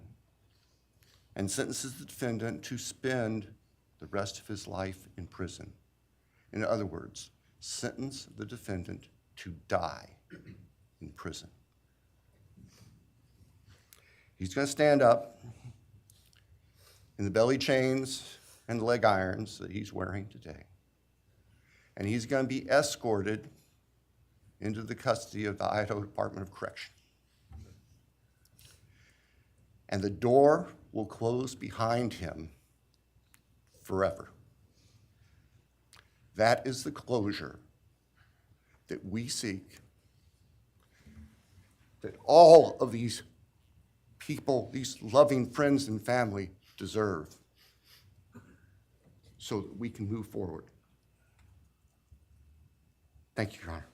and sentences the defendant to spend the rest of his life in prison, in other words, sentence the defendant to die in prison, he's going to stand up in the belly chains and leg irons that he's wearing today, and he's going to be escorted into the custody of the Idaho Department of Correction. And the door will close behind him forever. That is the closure that we seek, that all of these people, these loving friends and family deserve, so that we can move forward. Thank you, Your Honor.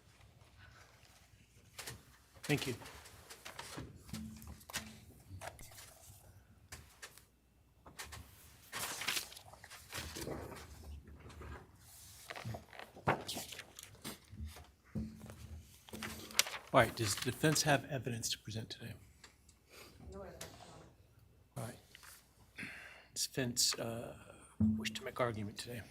Thank you. All right, does the defense have evidence to present today? All right. Does defense wish to make argument today?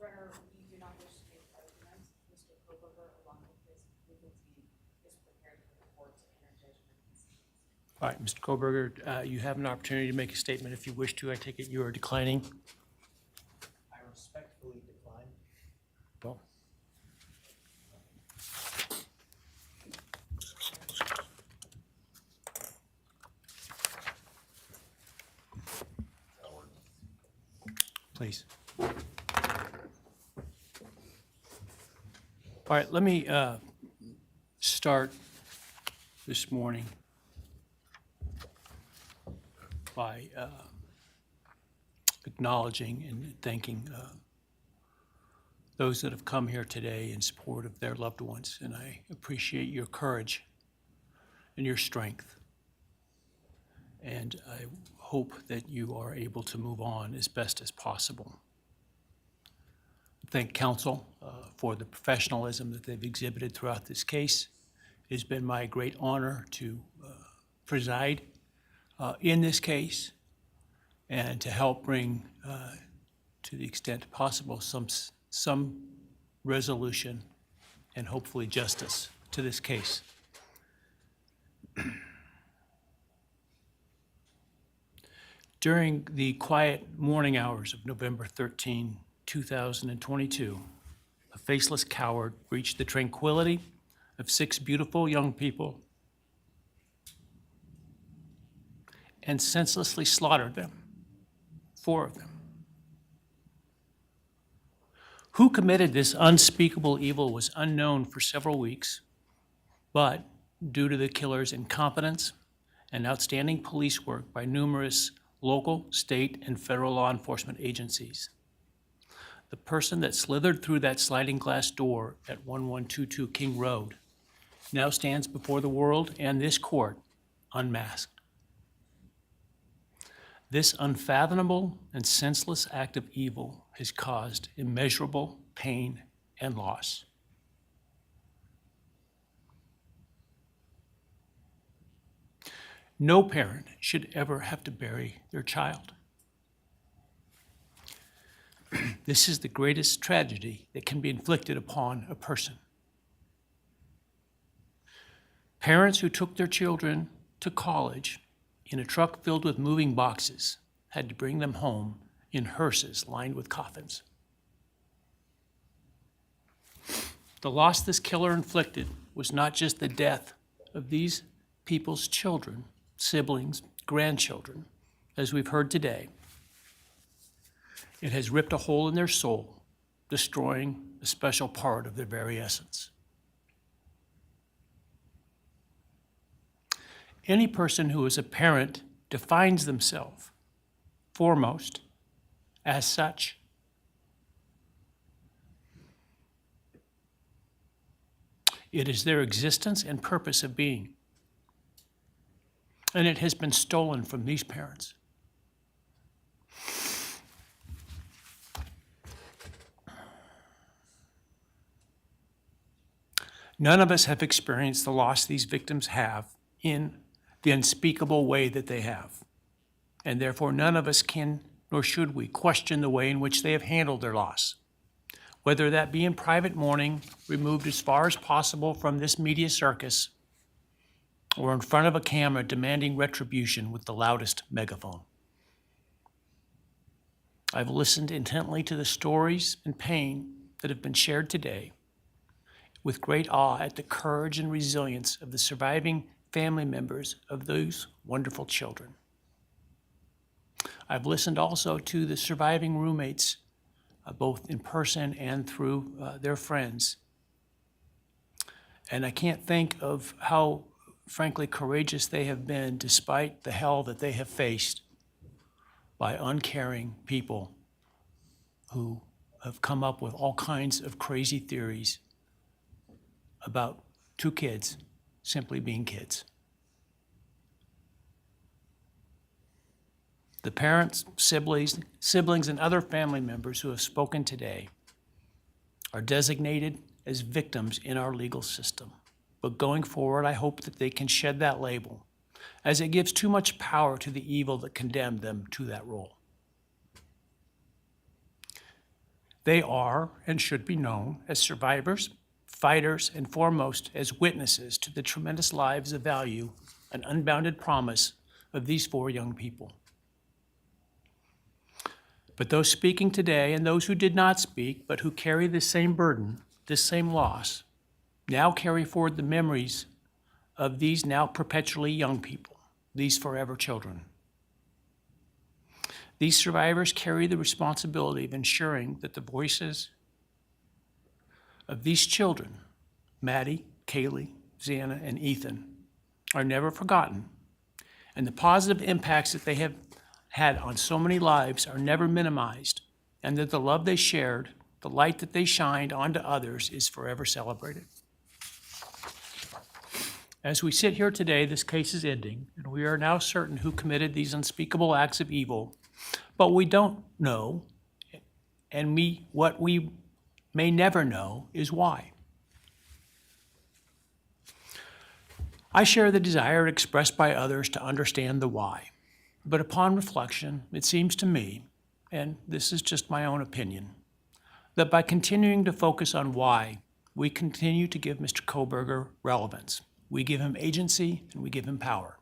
Runner, we do not wish to make arguments. Mr. Kohberger, along with his legal team, is prepared for the court to enter judgment. All right, Mr. Kohberger, you have an opportunity to make a statement if you wish to. I take it you are declining. I respectfully decline. Well, please. All right, let me start this morning by acknowledging and thanking those that have come here today in support of their loved ones, and I appreciate your courage and your strength. And I hope that you are able to move on as best as possible. Thank counsel for the professionalism that they've exhibited throughout this case. It has been my great honor to preside in this case and to help bring, to the extent possible, some resolution and hopefully justice to this case. During the quiet morning hours of November 13, 2022, a faceless coward breached the tranquility of 6 beautiful young people and senselessly slaughtered them, 4 of them. Who committed this unspeakable evil was unknown for several weeks, but due to the killer's incompetence and outstanding police work by numerous local, state, and federal law enforcement agencies, the person that slithered through that sliding glass door at 1122 King Road now stands before the world and this court unmasked. This unfathomable and senseless act of evil has caused immeasurable pain and loss. No parent should ever have to bury their child. This is the greatest tragedy that can be inflicted upon a person. Parents who took their children to college in a truck filled with moving boxes had to bring them home in hearses lined with coffins. The loss this killer inflicted was not just the death of these people's children, siblings, grandchildren, as we've heard today. It has ripped a hole in their soul, destroying a special part of their very essence. Any person who is a parent defines themselves foremost as such. It is their existence and purpose of being. And it has been stolen from these parents. None of us have experienced the loss these victims have in the unspeakable way that they have. And therefore, none of us can, nor should we, question the way in which they have handled their loss. Whether that be in private mourning, removed as far as possible from this media circus, or in front of a camera demanding retribution with the loudest megaphone. I've listened intently to the stories and pain that have been shared today, with great awe at the courage and resilience of the surviving family members of those wonderful children. I've listened also to the surviving roommates, both in person and through their friends. And I can't think of how, frankly, courageous they have been despite the hell that they have faced by uncaring people who have come up with all kinds of crazy theories about two kids simply being kids. The parents, siblings, and other family members who have spoken today are designated as victims in our legal system. But going forward, I hope that they can shed that label, as it gives too much power to the evil that condemned them to that role. They are and should be known as survivors, fighters, and foremost as witnesses to the tremendous lives of value and unbounded promise of these four young people. But those speaking today and those who did not speak, but who carry this same burden, this same loss, now carry forward the memories of these now perpetually young people, these forever children. These survivors carry the responsibility of ensuring that the voices of these children, Maddie, Kaylee, Xana, and Ethan, are never forgotten, and the positive impacts that they have had on so many lives are never minimized, and that the love they shared, the light that they shined onto others, is forever celebrated. As we sit here today, this case is ending, and we are now certain who committed these unspeakable acts of evil, but we don't know, and what we may never know is why. I share the desire expressed by others to understand the why. But upon reflection, it seems to me, and this is just my own opinion, that by continuing to focus on why, we continue to give Mr. Kohberger relevance. We give him agency and we give him power.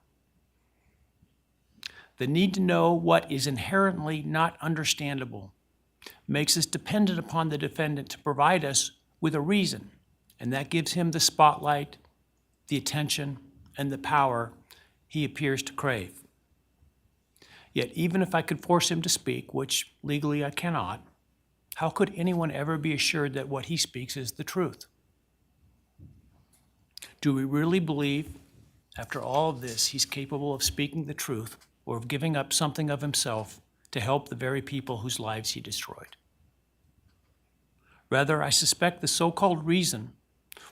The need to know what is inherently not understandable makes us dependent upon the defendant to provide us with a reason, and that gives him the spotlight, the attention, and the power he appears to crave. Yet even if I could force him to speak, which legally I cannot, how could anyone ever be assured that what he speaks is the truth? Do we really believe, after all of this, he's capable of speaking the truth or of giving up something of himself to help the very people whose lives he destroyed? Rather, I suspect the so-called reason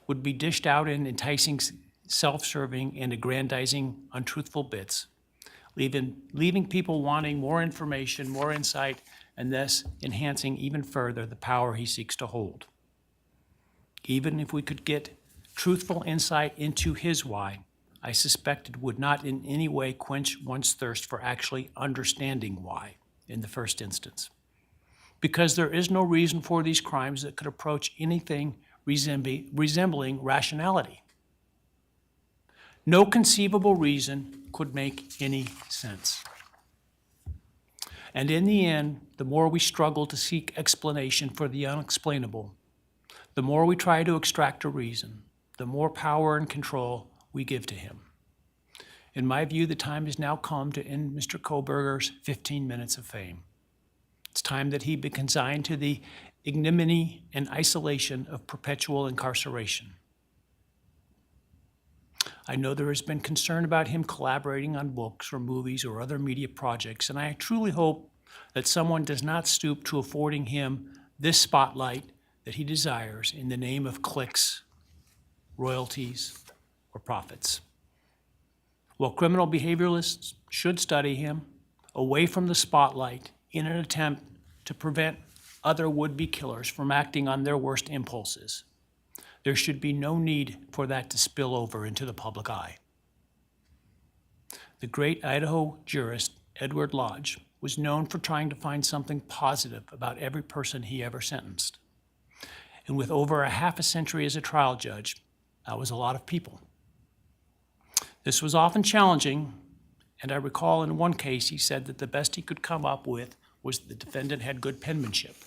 would be dished out in enticing, self-serving, and aggrandizing untruthful bits, leaving people wanting more information, more insight, and thus enhancing even further the power he seeks to hold. Even if we could get truthful insight into his why, I suspect it would not in any way quench one's thirst for actually understanding why in the first instance. Because there is no reason for these crimes that could approach anything resembling rationality. No conceivable reason could make any sense. And in the end, the more we struggle to seek explanation for the unexplainable, the more we try to extract a reason, the more power and control we give to him. In my view, the time has now come to end Mr. Kohberger's 15 minutes of fame. It's time that he be consigned to the ignominy and isolation of perpetual incarceration. I know there has been concern about him collaborating on books or movies or other media projects, and I truly hope that someone does not stoop to affording him this spotlight that he desires in the name of clicks, royalties, or profits. While criminal behavioralists should study him away from the spotlight in an attempt to prevent other would-be killers from acting on their worst impulses, There should be no need for that to spill over into the public eye. The great Idaho jurist Edward Lodge was known for trying to find something positive about every person he ever sentenced. And with over a half a century as a trial judge, that was a lot of people. This was often challenging, and I recall in one case he said that the best he could come up with was the defendant had good penmanship.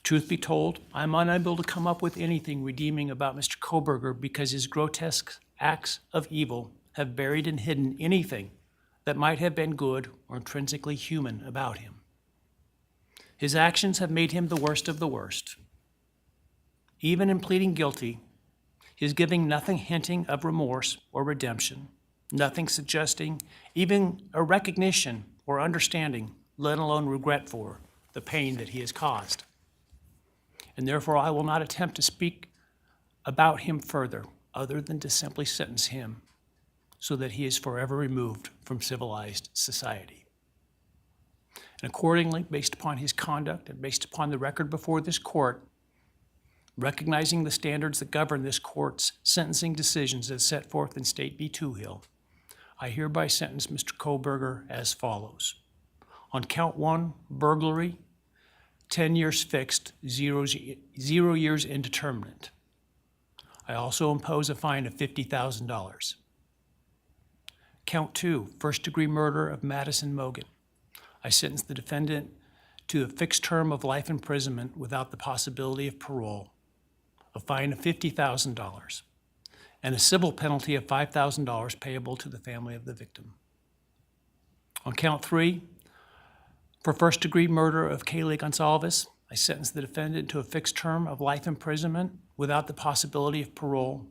Truth be told, I'm unable to come up with anything redeeming about Mr. Kohberger because his grotesque acts of evil have buried and hidden anything that might have been good or intrinsically human about him. His actions have made him the worst of the worst. Even in pleading guilty, he is giving nothing hinting of remorse or redemption, nothing suggesting even a recognition or understanding, let alone regret for the pain that he has caused. And therefore, I will not attempt to speak about him further, other than to simply sentence him so that he is forever removed from civilized society. And accordingly, based upon his conduct and based upon the record before this court, recognizing the standards that govern this court's sentencing decisions as set forth in State v. Toohill, I hereby sentence Mr. Kohberger as follows. On count 1, burglary, 10 years fixed, 0 years indeterminate. I also impose a fine of $50,000. Count 2, first-degree murder of Madison Mogan. I sentence the defendant to a fixed term of life imprisonment without the possibility of parole, a fine of $50,000, and a civil penalty of $5,000 payable to the family of the victim. On count 3, for first-degree murder of Kaylee Gonzalez, I sentence the defendant to a fixed term of life imprisonment without the possibility of parole,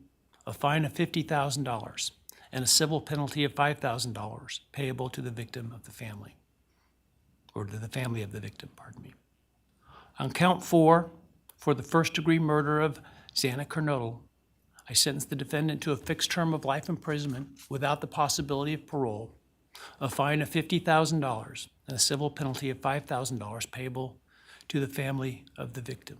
a fine of $50,000, and a civil penalty of $5,000 payable to the victim of the family, or to the family of the victim, pardon me. On count 4, for the first-degree murder of Xana Kernodle, I sentence the defendant to a fixed term of life imprisonment without the possibility of parole, a fine of $50,000, and a civil penalty of $5,000 payable to the family of the victim.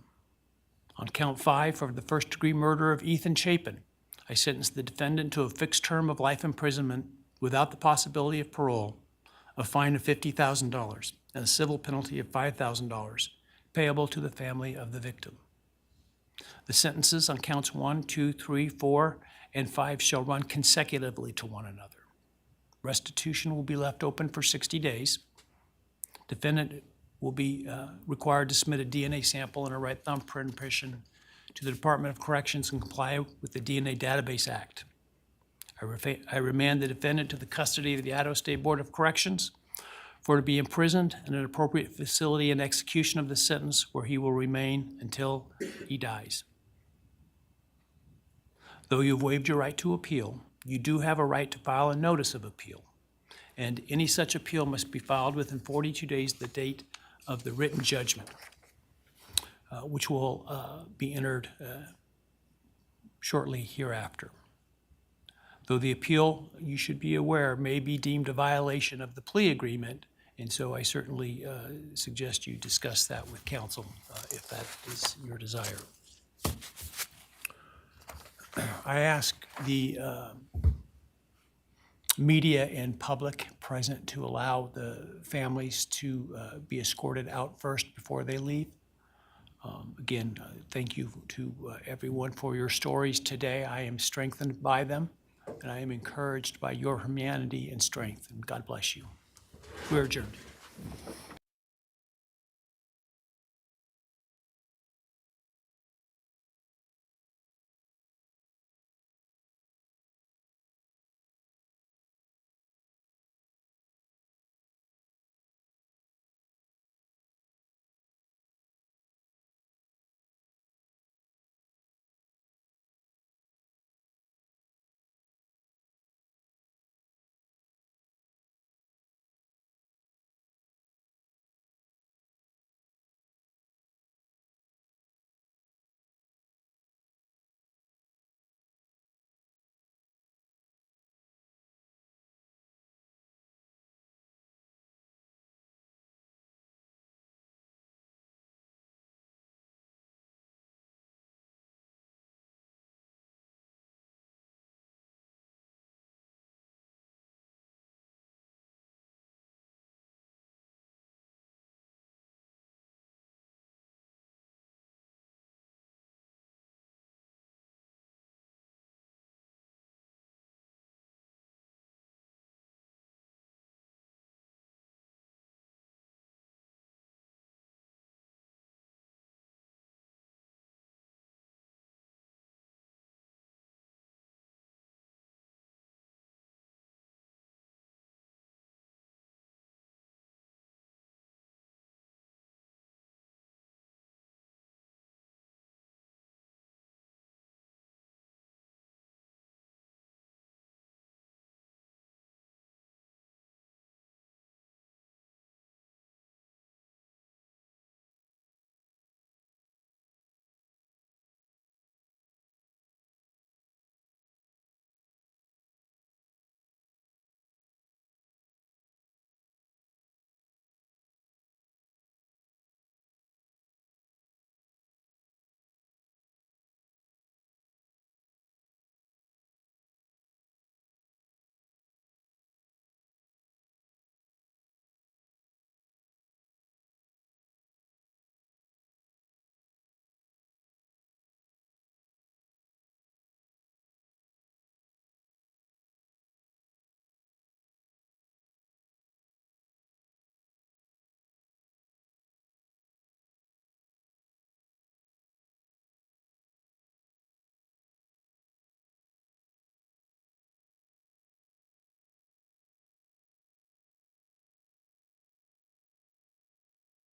On count 5, for the first-degree murder of Ethan Chapin, I sentence the defendant to a fixed term of life imprisonment without the possibility of parole, a fine of $50,000, and a civil penalty of $5,000 payable to the family of the victim. The sentences on counts 1, 2, 3, 4, and 5 shall run consecutively to one another. Restitution will be left open for 60 days. Defendant will be required to submit a DNA sample and a right thumbprint impression to the Department of Corrections and comply with the DNA Database Act. I remand the defendant to the custody of the Idaho State Board of Corrections for to be imprisoned in an appropriate facility in execution of the sentence where he will remain until he dies. Though you have waived your right to appeal, you do have a right to file a notice of appeal, and any such appeal must be filed within 42 days of the date of the written judgment, which will be entered shortly hereafter. Though the appeal, you should be aware, may be deemed a violation of the plea agreement, and so I certainly suggest you discuss that with counsel if that is your desire. I ask the media and public present to allow the families to be escorted out first before they leave. Again, thank you to everyone for your stories today. I am strengthened by them, and I am encouraged by your humanity and strength, and God bless you. We're adjourned.